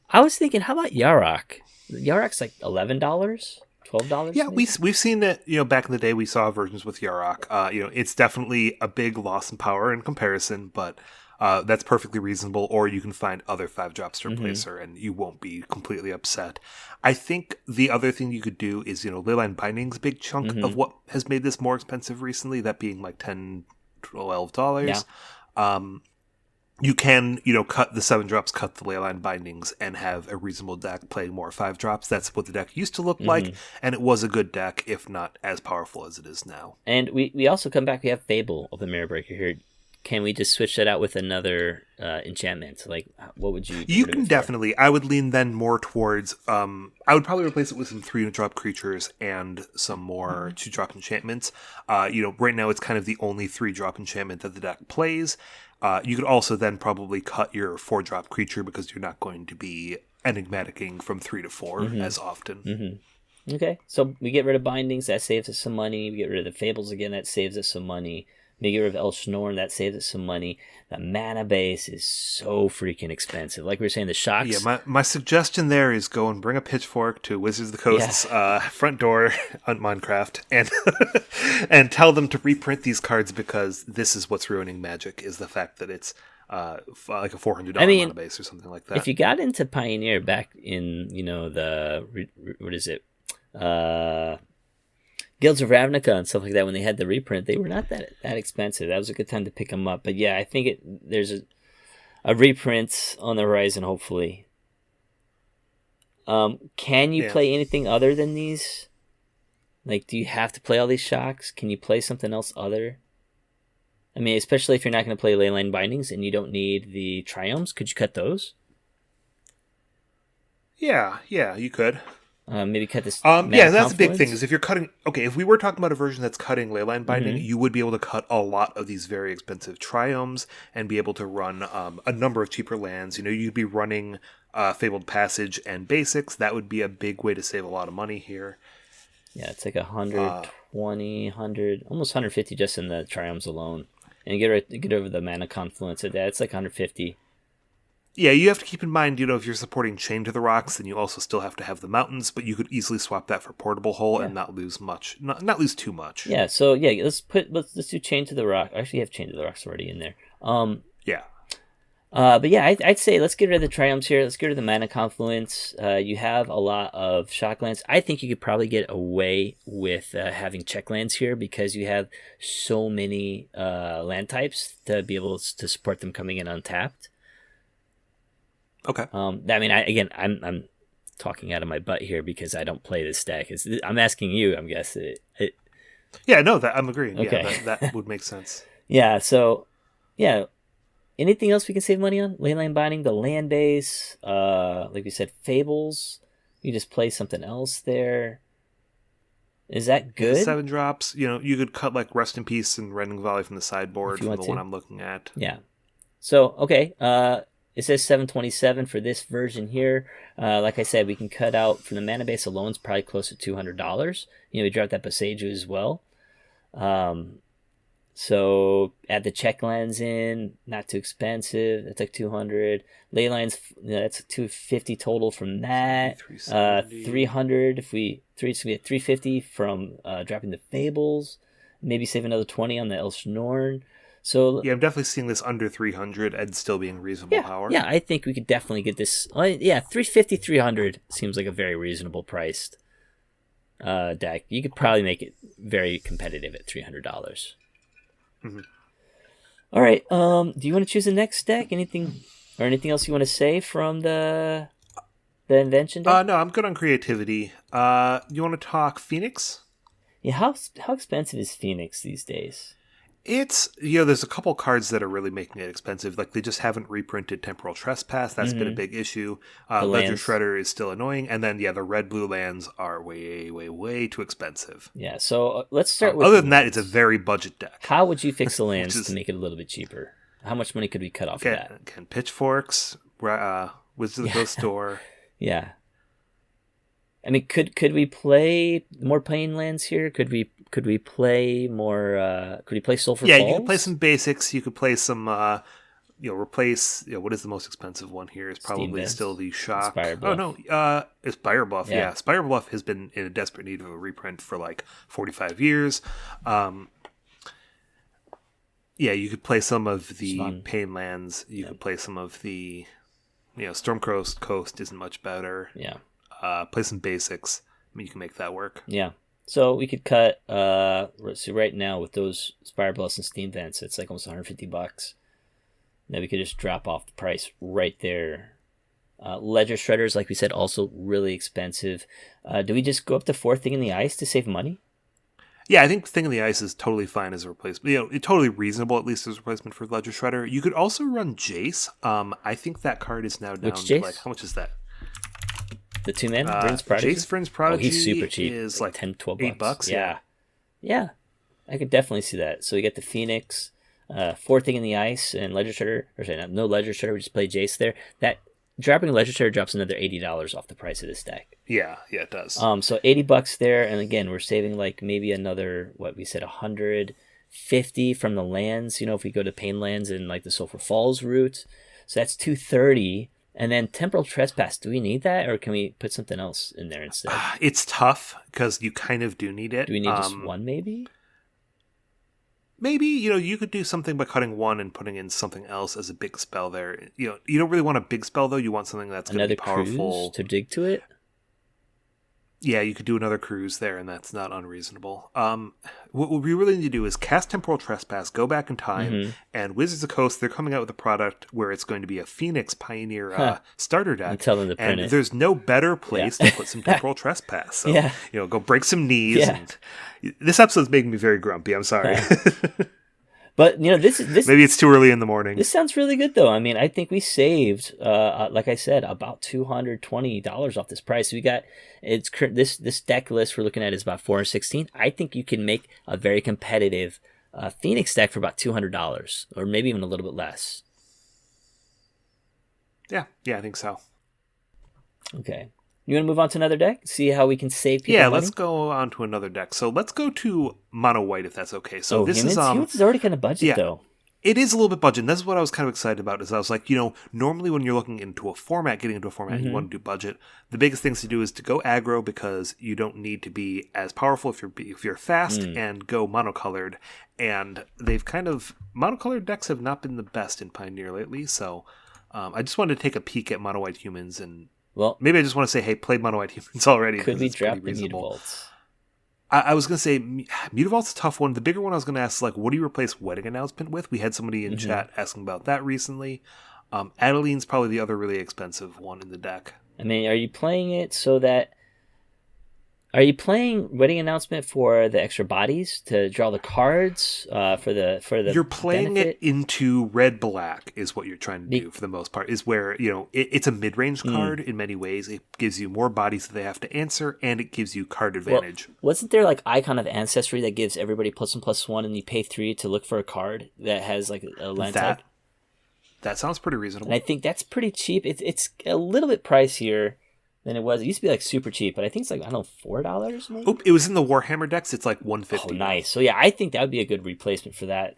I was thinking, how about Yarok? Yarok's like $11, $12.
Yeah,
maybe?
we've seen it. Back in the day, we saw versions with Yarok. It's definitely a big loss in power in comparison, but that's perfectly reasonable. Or you can find other 5-drops to replace her, and you won't be completely upset. I think the other thing you could do is, Leyline Binding's a big chunk of what has made this more expensive recently. That being like $10, $12.
Yeah.
You can, cut the 7-drops, cut the Leyline Bindings, and have a reasonable deck playing more 5-drops. That's what the deck used to look like, and it was a good deck, if not as powerful as it is now.
And we also come back, we have Fable of the Mirror Breaker here. Can we just switch that out with another enchantment? Like, what would you...
You can definitely. I would lean then more towards... I would probably replace it with some 3-drop creatures and some more 2-drop enchantments. Right now it's kind of the only 3-drop enchantment that the deck plays. You could also then probably cut your 4-drop creature because you're not going to be enigmaticking from 3 to 4 as often.
Okay, so we get rid of Bindings, that saves us some money. We get rid of the Fables again, that saves us some money. We get rid of El Shnorn, that saves us some money. The mana base is so freaking expensive. Like we were saying, the shocks.
Yeah, my suggestion there is go and bring a pitchfork to Wizards of the Coast's front door on Minecraft and tell them to reprint these cards, because this is what's ruining Magic, is the fact that it's like a $400 mana base or something like that.
If you got into Pioneer back in, what is it? Guilds of Ravnica and stuff like that, when they had the reprint, they were not that expensive. That was a good time to pick them up. But yeah, I think there's a reprint on the horizon, hopefully. Can you play anything other than these? Like, do you have to play all these shocks? Can you play something else other? I mean, especially if you're not going to play Leyline Bindings and you don't need the Triumphs, could you cut those?
Yeah, you could.
Maybe cut this.
That's the big thing. Is if you're cutting. Okay, if we were talking about a version that's cutting Leyline Binding, you would be able to cut a lot of these very expensive Triomes and be able to run a number of cheaper lands. You'd be running Fabled Passage and Basics. That would be a big way to save a lot of money here.
Yeah, it's like 120, 100, almost 150 just in the Triomes alone, and get over the Mana Confluence of that. It's like 150.
Yeah, you have to keep in mind, if you're supporting Chain to the Rocks, then you also still have to have the mountains, but you could easily swap that for Portable Hole and not lose much, not lose too much.
Yeah, so yeah, let's do Chain to the Rock. I actually have Chain to the Rocks already in there.
Yeah.
But yeah, I'd say let's get rid of the Triumphs here. Let's get rid of the Mana Confluence. You have a lot of Shocklands. I think you could probably get away with having Checklands here because you have so many land types to be able to support them coming in untapped.
Okay.
I'm talking out of my butt here because I don't play this deck. I'm asking you. I'm guessing.
Yeah, no, I'm agreeing.
Okay.
Yeah, that would make sense.
Yeah. So, yeah. Anything else we can save money on? Leyline Binding, the land base, like we said, Fables. You just play something else there. Is that good?
7-drops. You could cut like Rest in Peace and Rending Volley from the sideboard from the one I'm looking at.
Yeah. So, okay. It says $727 for this version here. Like I said, we can cut out from the mana base alone. It's probably close to $200. We dropped that Boseiju as well. So add the Checklands in, not too expensive. That's like $200. Leylines, that's $250 total from that. 300 if we get $350 from dropping the Fables. Maybe save another $20 on the El Shnorn. So
yeah, I'm definitely seeing this under 300 and still being reasonable power.
Yeah, I think we could definitely get this. 350, 300 seems like a very reasonable priced deck. You could probably make it very competitive at $300. Mm-hmm. All right. Do you want to choose the next deck? Anything else you want to say from the invention deck?
No, I'm good on creativity. You want to talk Phoenix?
Yeah. How expensive is Phoenix these days?
It's, there's a couple cards that are really making it expensive. Like, they just haven't reprinted Temporal Trespass. That's been a big issue. Ledger Shredder is still annoying. And then, the red-blue lands are way, way, way too expensive.
Yeah, so let's start with...
Other than that, it's a very budget deck.
How would you fix the lands to make it a little bit cheaper? How much money could we cut off of that?
Can Pitchforks, Wizards of the Coast Store.
Yeah. I mean, could we play more plain lands here? Could we play more? Could we play Sulfur Falls?
Yeah, you could play some basics. You could play some replace, what is the most expensive one here is probably still the Shock.
Spire Bluff.
Oh, no, it's Spire Bluff,
Yeah.
Spire Bluff has been in a desperate need of a reprint for like 45 years. You could play some of the Painlands. You could play some of the, Stormcroast Coast isn't much better.
Yeah.
Play some basics. I mean, you can make that work.
Yeah. So we could cut, so right now with those Spire Bluffs and Steam Vents, it's like almost $150. Now we could just drop off the price right there. Ledger Shredders, like we said, also really expensive. Do we just go up to 4 Thing in the Ice to save money?
Yeah, I think Thing in the Ice is totally fine as a replacement. It's totally reasonable, at least as a replacement for Ledger Shredder. You could also run Jace. I think that card is now down to like, how much is that?
The 2-man Vryn's Prodigy?
Jace Vryn's Prodigy
he's super cheap.
Is like
$10, $12.
$8.
Yeah. I could definitely see that. So we get the Phoenix, 4 Thing in the Ice, and Ledger Shredder. Or sorry, no Ledger Shredder, we just play Jace there. That dropping Ledger Shredder drops another $80 off the price of this deck.
Yeah, it does.
So $80 there, and again, we're saving like maybe another, what we said, $150 from the lands. If we go to Painlands and like the Sulphur Falls route, so that's $230. And then Temporal Trespass, do we need that, or can we put something else in there instead?
It's tough because you kind of do need it.
Do we need just one, maybe?
Maybe, you could do something by cutting one and putting in something else as a big spell there. You don't really want a big spell, though. You want something that's going to be powerful.
Cruise to dig to it?
Yeah, you could do another cruise there, and that's not unreasonable. What we really need to do is cast Temporal Trespass, go back in time, and Wizards of the Coast, they're coming out with a product where it's going to be a Phoenix Pioneer starter deck.
And tell them to print it.
There's no better place to put some Temporal Trespass. So, go break some knees.
Yeah.
And this episode's making me very grumpy. I'm sorry.
But this
maybe it's too early in the morning.
This sounds really good, though. I mean, I think we saved, like I said, about $220 off this price. We got this deck list we're looking at is about $416. I think you can make a very competitive Phoenix deck for about $200, or maybe even a little bit less.
Yeah, I think so.
Okay. You want to move on to another deck? See how we can save people money?
Let's go on to another deck. So let's go to Mono White, if that's okay. So this
Humans is already kind of budget, though.
It is a little bit budget. And this is what I was kind of excited about. Is I was like, normally when you're looking into a format, getting into a format, you want to do budget. The biggest things to do is to go aggro because you don't need to be as powerful if you're fast, and go monocolored. And they've monocolored decks have not been the best in Pioneer lately. So I just wanted to take a peek at Mono White Humans and.
Well,
maybe I just want to say, hey, play Mono White Humans already.
Could we drop the Mutavaults?
I was going to say, Mutavault's a tough one. The bigger one I was going to ask, like, what do you replace Wedding Announcement with? We had somebody in chat asking about that recently. Adeline's probably the other really expensive one in the deck.
I mean, are you playing it so that... Are you playing Wedding Announcement for the extra bodies to draw the cards for the
You're playing
benefit?
it into red-black is what you're trying to do for the most part, is where, it's a mid-range card in many ways. It gives you more bodies that they have to answer, and it gives you card advantage.
Well, wasn't there like Icon of Ancestry that gives everybody +1/+1 and you pay 3 to look for a card that has like a land type?
That sounds pretty reasonable.
And I think that's pretty cheap. It's a little bit pricier than it was. It used to be like super cheap, but I think it's like, I don't know, $4 maybe?
It was in the Warhammer decks. It's like $150.
Oh, nice. So yeah, I think that would be a good replacement for that.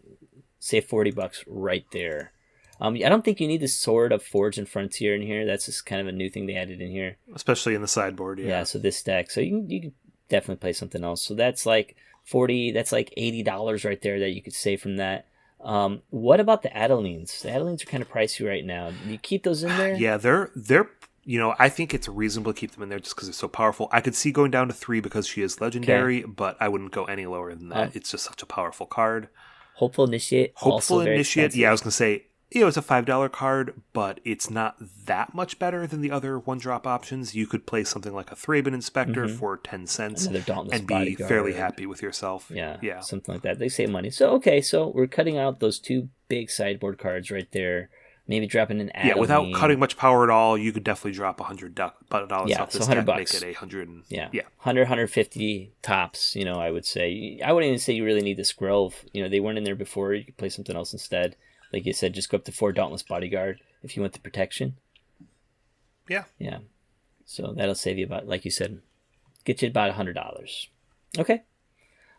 Save $40 right there. I don't think you need the Sword of Forge and Frontier in here. That's just kind of a new thing they added in here.
Especially in the sideboard,
Yeah, so this deck. So you can definitely play something else. So that's like that's like $80 right there that you could save from that. What about the Adelines? The Adelines are kind of pricey right now. Do you keep those in there?
Yeah, they're I think it's reasonable to keep them in there just because they're so powerful. I could see going down to 3 because she is legendary, but I wouldn't go any lower than that. It's just such a powerful card.
Hopeful Initiate.
Hopeful Initiate. Yeah, I was going to say, it's a $5 card, but it's not that much better than the other one-drop options. You could play something like a Thraben Inspector for 10 cents and be fairly happy with yourself.
Yeah, something like that. They save money. So, so we're cutting out those 2 big sideboard cards right there. Maybe dropping an Adeline.
Yeah, without cutting much power at all, you could definitely drop $100 off this deck,
$100.
make it 100.
100, 150 tops, I would say. I wouldn't even say you really need the Skrelv. They weren't in there before. You could play something else instead. Like you said, just go up to 4 Dauntless Bodyguard if you want the protection.
Yeah.
Yeah. So that'll save you about, like you said, get you about $100. Okay.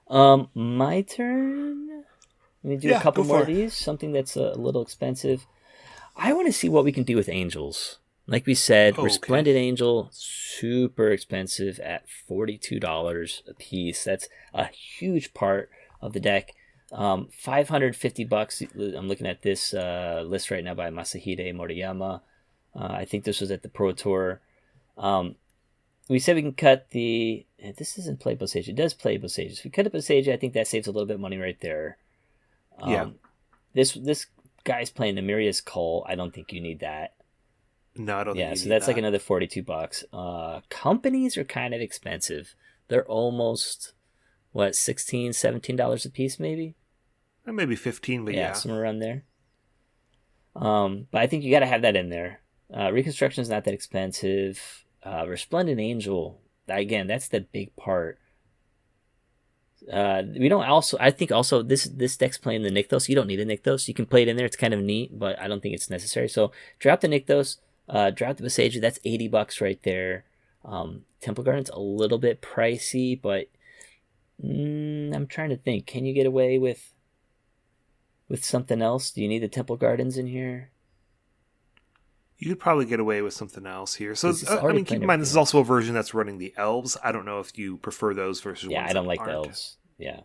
My turn. Let me do a couple more of these. Something that's a little expensive. I want to see what we can do with angels. Like we said, Resplendent Angel, super expensive at $42 a piece. That's a huge part of the deck. $550. I'm looking at this list right now by Masahide Moriyama. I think this was at the Pro Tour. We said we can cut the... This isn't play Boseiju. It does play Boseiju. If we cut a Boseiju, I think that saves a little bit of money right there. This guy's playing the Miria's Call. I don't think you need that.
No, I don't think you
so
need
that's
that.
like another $42. Companies are kind of expensive. They're almost, $16, $17 a piece maybe?
Or maybe 15, but yeah.
Somewhere around there. But I think you got to have that in there. Reconstruction is not that expensive. Resplendent Angel, again, that's the big part. We don't also. I think also this deck's playing the Nykthos. You don't need a Nykthos. You can play it in there. It's kind of neat, but I don't think it's necessary. So drop the Nykthos. Drop the Boseiju. That's $80 right there. Temple Garden's a little bit pricey, but I'm trying to think. Can you get away with something else? Do you need the Temple Gardens in here?
You could probably get away with something else here. So, keep in mind, this is also a version that's running the elves. I don't know if you prefer those versus ones
I don't like
aren't.
the elves. Yeah.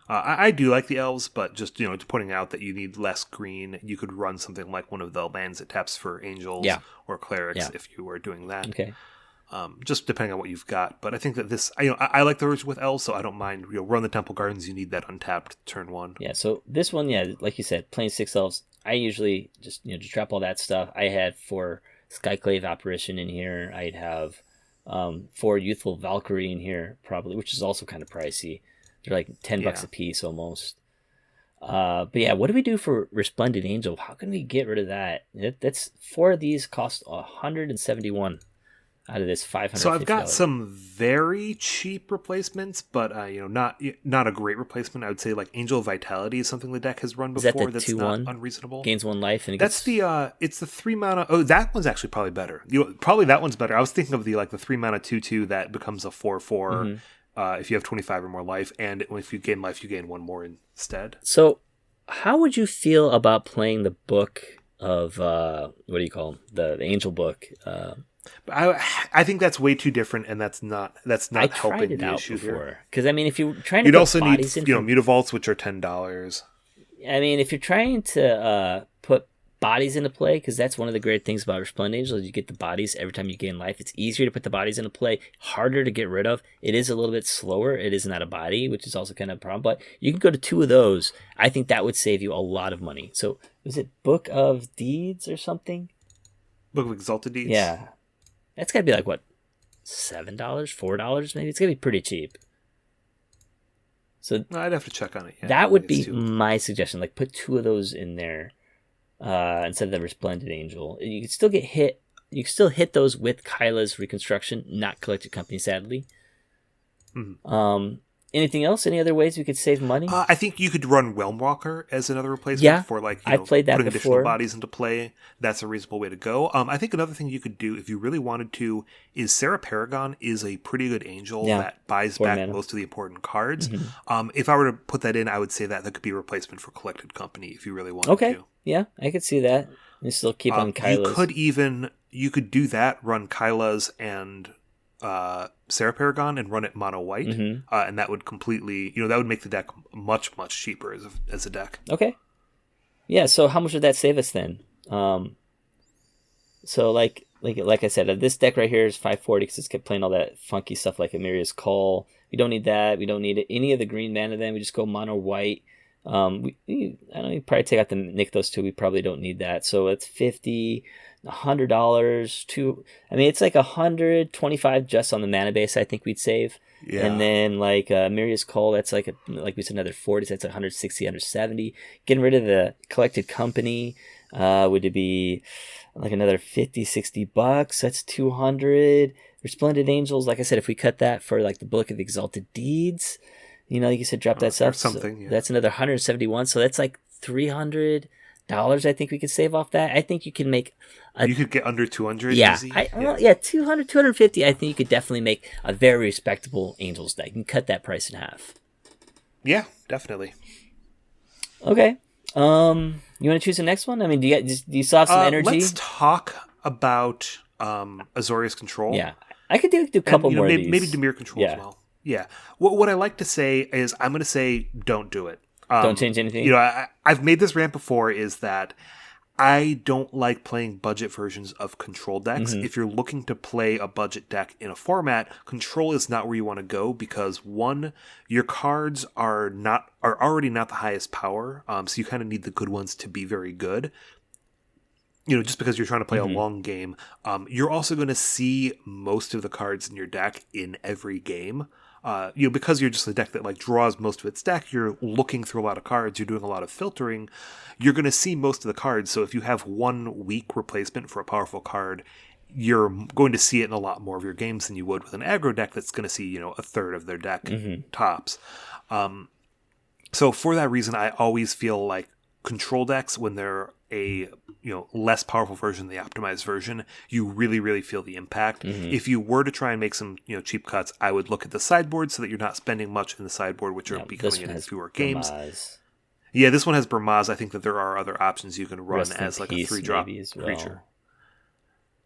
I do like the elves, but just, pointing out that you need less green, you could run something like one of the lands that taps for angels or clerics if you were doing that.
Okay.
Just depending on what you've got. But I think that this, I like the version with elves, so I don't mind, run the Temple Gardens. You need that untapped turn 1.
Yeah, so this one, like you said, playing 6 elves, I usually just drop all that stuff. I had 4 Skyclave Apparition in here. I'd have 4 Youthful Valkyrie in here, probably, which is also kind of pricey. They're like $10 a piece almost. But yeah, what do we do for Resplendent Angel? How can we get rid of that? That's 4 of these cost $171 out of this $550.
So I've got some very cheap replacements, but not a great replacement. I would say like Angel Vitality is something the deck has run before. That's not unreasonable.
Gains 1 life, and
it's the 3 mana. Oh, that one's actually probably better. Probably that one's better. I was thinking of the 3 mana 2/2 that becomes a 4/4 if you have 25 or more life, and if you gain life, you gain 1 more instead.
So, how would you feel about playing the book of what do you call them? The Angel book?
I think that's way too different, and that's not helping the issue here.
Because if you're trying to,
you'd also need Mutavaults, which are $10.
If you're trying to put bodies into play, because that's one of the great things about Resplendent Angel is you get the bodies every time you gain life. It's easier to put the bodies into play, harder to get rid of. It is a little bit slower. It is not a body, which is also kind of a problem. But you can go to 2 of those. I think that would save you a lot of money. So was it Book of Deeds or something?
Book of Exalted Deeds.
Yeah. That's got to be like, what, $7, $4 maybe? It's going to be pretty cheap. So
I'd have to check on it. Yeah,
that would be my suggestion. Like, put 2 of those in there instead of the Resplendent Angel. You could still get hit. You can still hit those with Kyla's Reconstruction, not Collected Company, sadly. Mm-hmm. Anything else? Any other ways we could save money?
I think you could run Realmwalker as another replacement for
I've played that
putting
before.
Additional bodies into play. That's a reasonable way to go. I think another thing you could do if you really wanted to is Sarah Paragon is a pretty good angel that buys back most of the important cards. Mm-hmm. If I were to put that in, I would say that could be a replacement for Collected Company if you really wanted to.
Yeah, I could see that. You still keep on Kyla's.
You could do that, run Kyla's and Sarah Paragon and run it mono white, and that would completely, that would make the deck much, much cheaper as a deck.
Okay. Yeah. So how much would that save us then? So like I said, this deck right here is $540 because it's kept playing all that funky stuff like Amiria's Call. We don't need that. We don't need any of the green mana. Then we just go mono white. I don't know. You probably take out the Nykthos too. We probably don't need that. So it's $50. $100 it's like $125 just on the mana base. I think we'd save, and then like Miria's Call, that's like we said another $40. So that's $160, $170. Getting rid of the Collected Company, would it be like another $50-$60? That's $200. Resplendent Angels, like I said, if we cut that for like the Book of Exalted Deeds, like you said, drop that stuff.
Something.
That's another $171. So that's like $300. I think we could save off that. I think you can make
you could get under 200
easy. 200, 250. I think you could definitely make a very respectable Angels deck. You can cut that price in half.
Yeah, definitely.
Okay. You want to choose the next one? I mean, do you still have some energy?
Let's talk about Azorius Control.
Yeah, I could do a couple more.
Maybe,
of these.
Dimir Control as well. Yeah. What I like to say is I'm going to say don't do it.
Don't change anything.
You know, I've made this rant before. Is that I don't like playing budget versions of control decks. If you're looking to play a budget deck in a format, control is not where you want to go because one, your cards are already not the highest power, so you kind of need the good ones to be very good. You know, just because you're trying to play a long game, you're also going to see most of the cards in your deck in every game. You know, because you're just a deck that like draws most of its deck, you're looking through a lot of cards, you're doing a lot of filtering, you're going to see most of the cards. So if you have one weak replacement for a powerful card, you're going to see it in a lot more of your games than you would with an aggro deck that's going to see, you know, a third of their deck tops. So for that reason, I always feel like control decks, when they're a less powerful version than the optimized version, you really, really feel the impact. If you were to try and make some cheap cuts, I would look at the sideboard so that you're not spending much in the sideboard, which are becoming in fewer games.
Burmaz.
Yeah, this one has Burmaz. I think that there are other options you can run
Rest
as like a 3-drop creature.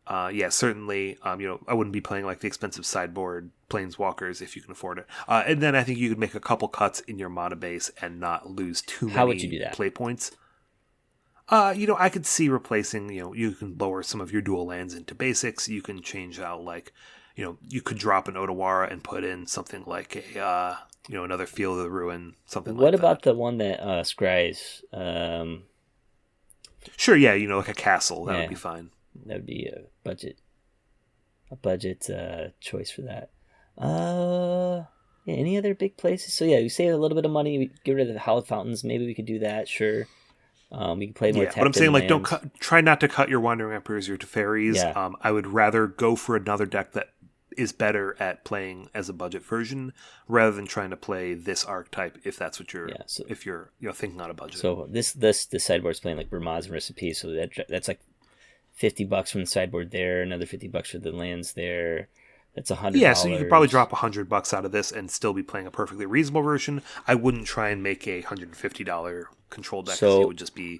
Yeah, certainly. I wouldn't be playing like the expensive sideboard Planeswalkers if you can afford it. And then I think you could make a couple cuts in your mana base and not lose too many
How would you do that?
Play points. I could see replacing, you can lower some of your dual lands into basics. You can change out like, you could drop an Otawara and put in something like a, another Field of the Ruin, something like that.
What about the one that scries?
Sure, yeah, like a castle. That would be fine.
That would be a budget choice for that. Any other big places? So yeah, we save a little bit of money. We get rid of the Hallowed Fountains. Maybe we could do that. Sure. We can play more.
But I'm saying like try not to cut your Wandering Emperors, your Teferis.
Yeah.
I would rather go for another deck that is better at playing as a budget version rather than trying to play this archetype if that's what you're if you're thinking on a budget.
So this sideboard's playing like Burmaz and Recipe, so that's like $50 from the sideboard there, another $50 for the lands there. That's $100.
Yeah, so you could probably drop $100 out of this and still be playing a perfectly reasonable version. I wouldn't try and make a $150 control deck, so it would just be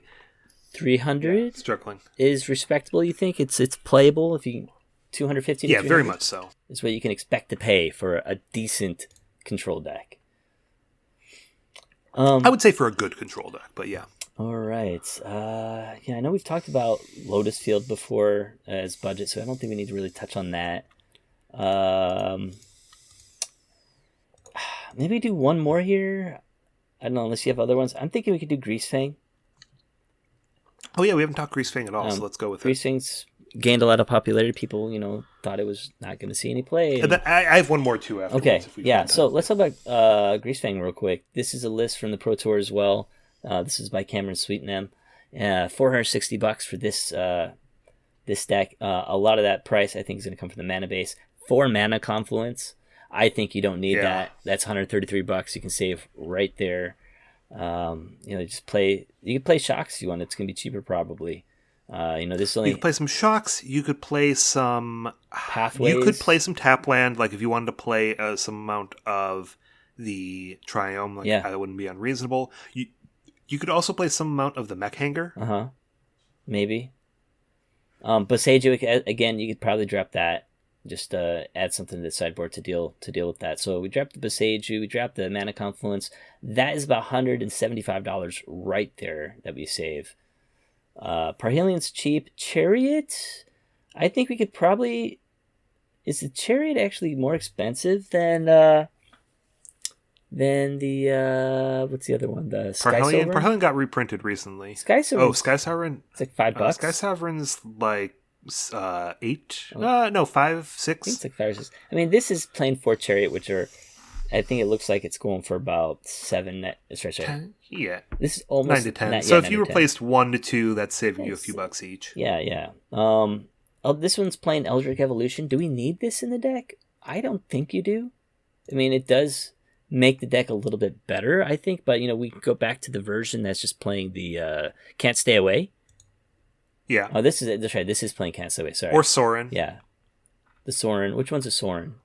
$300
struggling.
Is respectable, you think? It's playable if you $250 to
Yeah,
$300?
very much so.
Is what you can expect to pay for a decent control deck.
I would say for a good control deck, but yeah.
All right. I know we've talked about Lotus Field before as budget, so I don't think we need to really touch on that. Maybe do one more here. I don't know, unless you have other ones. I'm thinking we could do Greasefang.
Oh yeah, we haven't talked Greasefang at all, so let's go with
Greasefang's gained a lot of popularity. People, thought it was not going to see any play.
And I have one more too afterwards.
Okay, yeah. So let's talk about Greasefang real quick. This is a list from the Pro Tour as well. This is by Cameron Sweetnam. $460 for this deck. A lot of that price, I think, is going to come from the mana base. 4 mana Confluence. I think you don't need that. That's $133 you can save right there. Just play. You can play Shocks if you want. It's going to be cheaper probably. This only.
You could play some Shocks. You could play some
Pathways.
You could play some tap land. Like if you wanted to play some amount of the Triome, that wouldn't be unreasonable. You could also play some amount of the Mech Hanger.
Maybe. Boseiju, again, you could probably drop that. Just add something to the sideboard to deal with that. So we dropped the Boseiju, we dropped the Mana Confluence. That is about $175 right there that we save. Parhelion's cheap. Chariot, I think we could probably... Is the Chariot actually more expensive than the... what's the other one? The Sky Sovereign?
Parhelion got reprinted recently.
Sky Sovereign.
Oh, Sky Sovereign.
It's like $5.
Sky Sovereign's like 8. No, 5, 6.
I think it's like 5 or 6. I mean, this is plain 4 Chariot, which are, I think it looks like it's going for about 7. Sorry.
Yeah.
This is almost
9 to 10. So if you replaced 1 to 2, that's saving you a few bucks each.
Yeah. This one's playing Eldritch Evolution. Do we need this in the deck? I don't think you do. I mean, it does make the deck a little bit better, I think, but we can go back to the version that's just playing the Can't Stay Away.
Yeah.
Oh, that's right. This is playing Can't Stay Away. Sorry.
Or Sorin.
Yeah. The Sorin. Which one's a Sorin?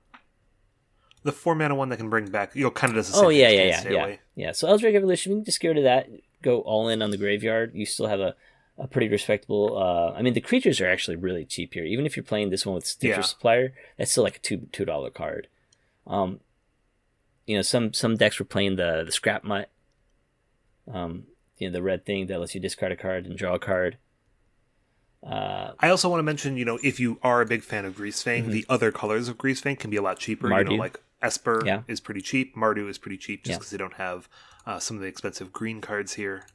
The 4 mana one that can bring back, kind of does the same thing.
Yeah. So Eldritch Evolution, we can just get rid of that. go all in on the graveyard, you still have a pretty respectable. I mean, the creatures are actually really cheap here. Even if you're playing this one with Stitcher Supplier, that's still like a $2 card. Some decks were playing the Scrap Mutt. The red thing that lets you discard a card and draw a card.
I also want to mention, if you are a big fan of Greasefang, the other colors of Greasefang can be a lot cheaper.
Mardu.
Like Esper is pretty cheap. Mardu is pretty cheap just because they don't have some of the expensive green cards here.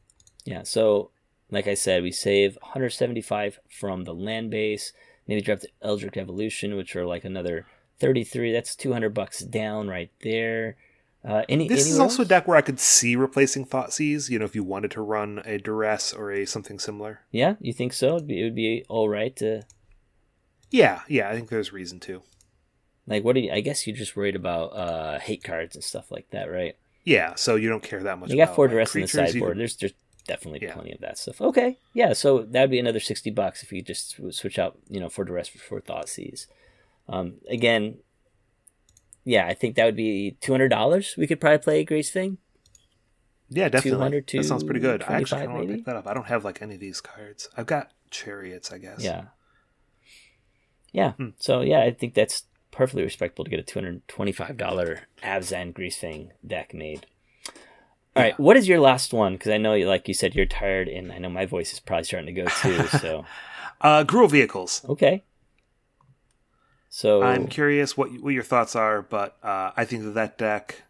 Yeah,
so like I said, we save 175 from the land base. Maybe drop the Eldritch Evolution, which are like another 33. That's $200 down right there.
This is also a deck where I could see replacing Thoughtseize, if you wanted to run a Duress or a something similar.
Yeah, you think so? It would be all right to...
Yeah, I think there's reason to.
Like, I guess you're just worried about hate cards and stuff like that, right?
Yeah, so you don't care that much
about... You got 4 Duress in the sideboard. There's definitely plenty of that stuff. Okay, yeah, so that'd be another $60 if you just switch out, 4 Duress for Thoughtseize. Again... Yeah, I think that would be $200. We could probably play Greasefang.
Yeah, definitely. That sounds pretty good. I actually kind of want to
maybe?
pick that up. I don't have like any of these cards. I've got Chariots, I guess.
Yeah. So yeah, I think that's perfectly respectable to get a $225 Abzan Greasefang deck made. All right, what is your last one? Because I know, like you said, you're tired, and I know my voice is probably starting to go too. So,
Gruul Vehicles.
Okay. So
I'm curious what your thoughts are, but I think that deck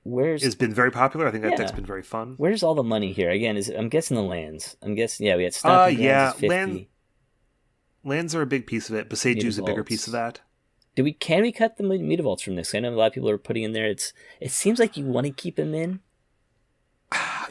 has been very popular. I think that deck's been very fun.
Where's all the money here? Again, I'm guessing the lands. I'm guessing, we had Stomping Grounds is 50.
Lands are a big piece of it. Boseju's a bigger piece of that. Can
we cut the Mutavaults from this? I know a lot of people are putting in there. It seems like you want to keep them in.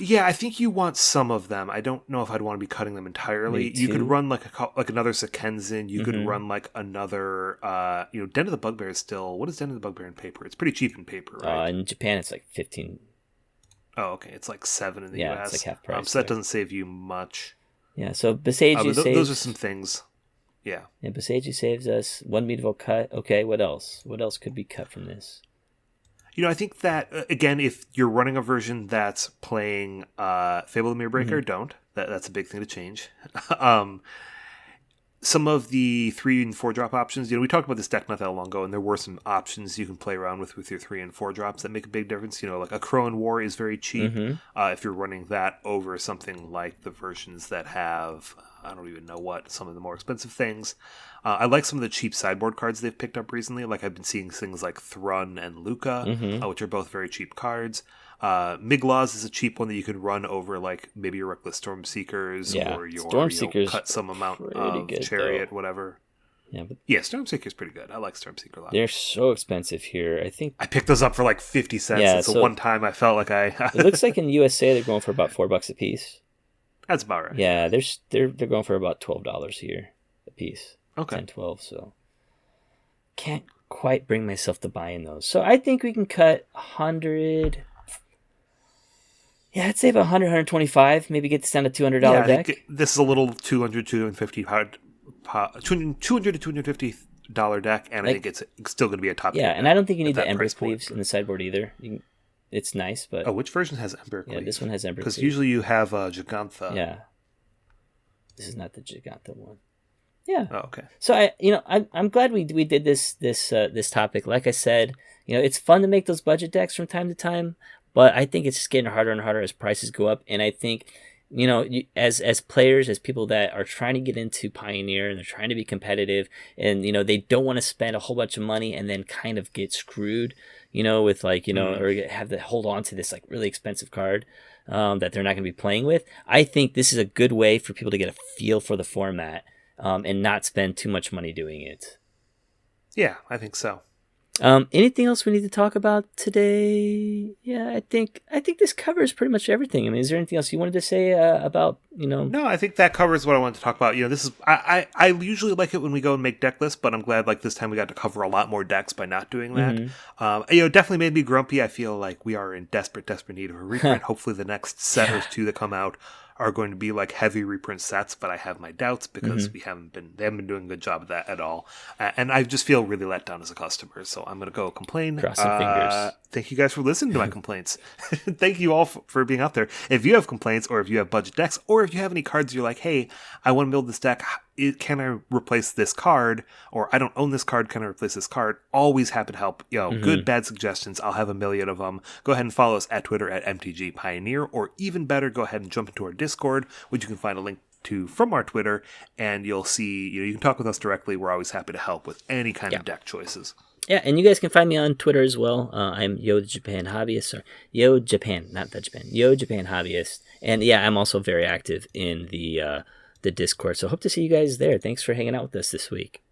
Yeah, I think you want some of them. I don't know if I'd want to be cutting them entirely. You could run like another Sekenzin. You could run like another. Den of the Bugbear is still. What is Den of the Bugbear in paper? It's pretty cheap in paper, right?
In Japan, it's like 15.
Oh, okay. It's like 7 in the US.
Yeah, it's like half price.
So that doesn't save you much.
Yeah. So Boseiju saves.
Those are some things. Yeah.
Yeah, Boseiju saves us 1 Mutavault cut. Okay, what else? What else could be cut from this?
I think that, again, if you're running a version that's playing Fable of the Mirrorbreaker, don't. That's a big thing to change. Some of the 3 and 4 drop options, we talked about this deck not that long ago, and there were some options you can play around with your 3 and 4 drops that make a big difference. Like a Crow and War is very cheap if you're running that over something like the versions that have, I don't even know what, some of the more expensive things. I like some of the cheap sideboard cards they've picked up recently. Like I've been seeing things like Thrun and Luca, which are both very cheap cards. Miglaws is a cheap one that you could run over like maybe your Reckless Stormseekers or your
Stormseekers
cut some amount of Chariot, whatever. Yeah, Stormseeker's pretty good. I like Stormseeker a lot.
They're so expensive here. I think
I picked those up for like 50 cents. Yeah, it's the one time I felt like I.
It looks like in USA they're going for about $4 a piece.
That's about right.
Yeah, they're going for about $12 here a piece.
Okay.
10, 12, so can't quite bring myself to buying those. So I think we can cut 100. Yeah, I'd save 100, 125. Maybe get this down to $200 deck.
This is a little $200 to $250 deck, and I think it's still going to be a top.
Yeah, and I don't think you need the Ember Cleaves in the sideboard either. It's nice, but
which version has Ember Cleaves?
Yeah, this one has Ember Cleaves.
Because usually you have Gigantha.
Yeah, this is not the Gigantha one. Yeah.
Oh, okay.
So I'm glad we did this topic. Like I said, it's fun to make those budget decks from time to time, but I think it's just getting harder and harder as prices go up. And I think, as players, as people that are trying to get into Pioneer and they're trying to be competitive, and they don't want to spend a whole bunch of money and then kind of get screwed, with like or have to hold on to this like really expensive card that they're not going to be playing with. I think this is a good way for people to get a feel for the format. And not spend too much money doing it.
Yeah, I think so.
Anything else we need to talk about today? Yeah, I think this covers pretty much everything. I mean, is there anything else you wanted to say about
No, I think that covers what I wanted to talk about. This is I usually like it when we go and make deck lists, but I'm glad like this time we got to cover a lot more decks by not doing that. Definitely made me grumpy. I feel like we are in desperate need of a reprint. Hopefully the next set or two that come out are going to be like heavy reprint sets, but I have my doubts because they haven't been doing a good job of that at all. And I just feel really let down as a customer. So I'm going to go complain.
Cross your fingers.
Thank you guys for listening to my complaints. Thank you all for being out there. If you have complaints or if you have budget decks or if you have any cards you're like, hey, I want to build this deck. Can I replace this card? Or I don't own this card. Can I replace this card? Always happy to help. Good, bad suggestions. I'll have a million of them. Go ahead and follow us at Twitter at MTG Pioneer, or even better, go ahead and jump into our Discord, which you can find a link to from our Twitter, and you'll see, you can talk with us directly. We're always happy to help with any kind of deck choices.
Yeah, and you guys can find me on Twitter as well. I'm Yo Japan Hobbyist. Sorry, Yo Japan, not that Japan. Yo Japan Hobbyist. And yeah, I'm also very active in the Discord. So hope to see you guys there. Thanks for hanging out with us this week.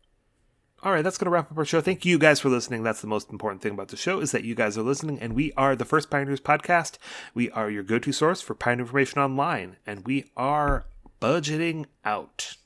All right, that's going to wrap up our show. Thank you guys for listening. That's the most important thing about the show is that you guys are listening, and we are the First Pioneers Podcast. We are your go-to source for Pioneer information online, and we are budgeting out.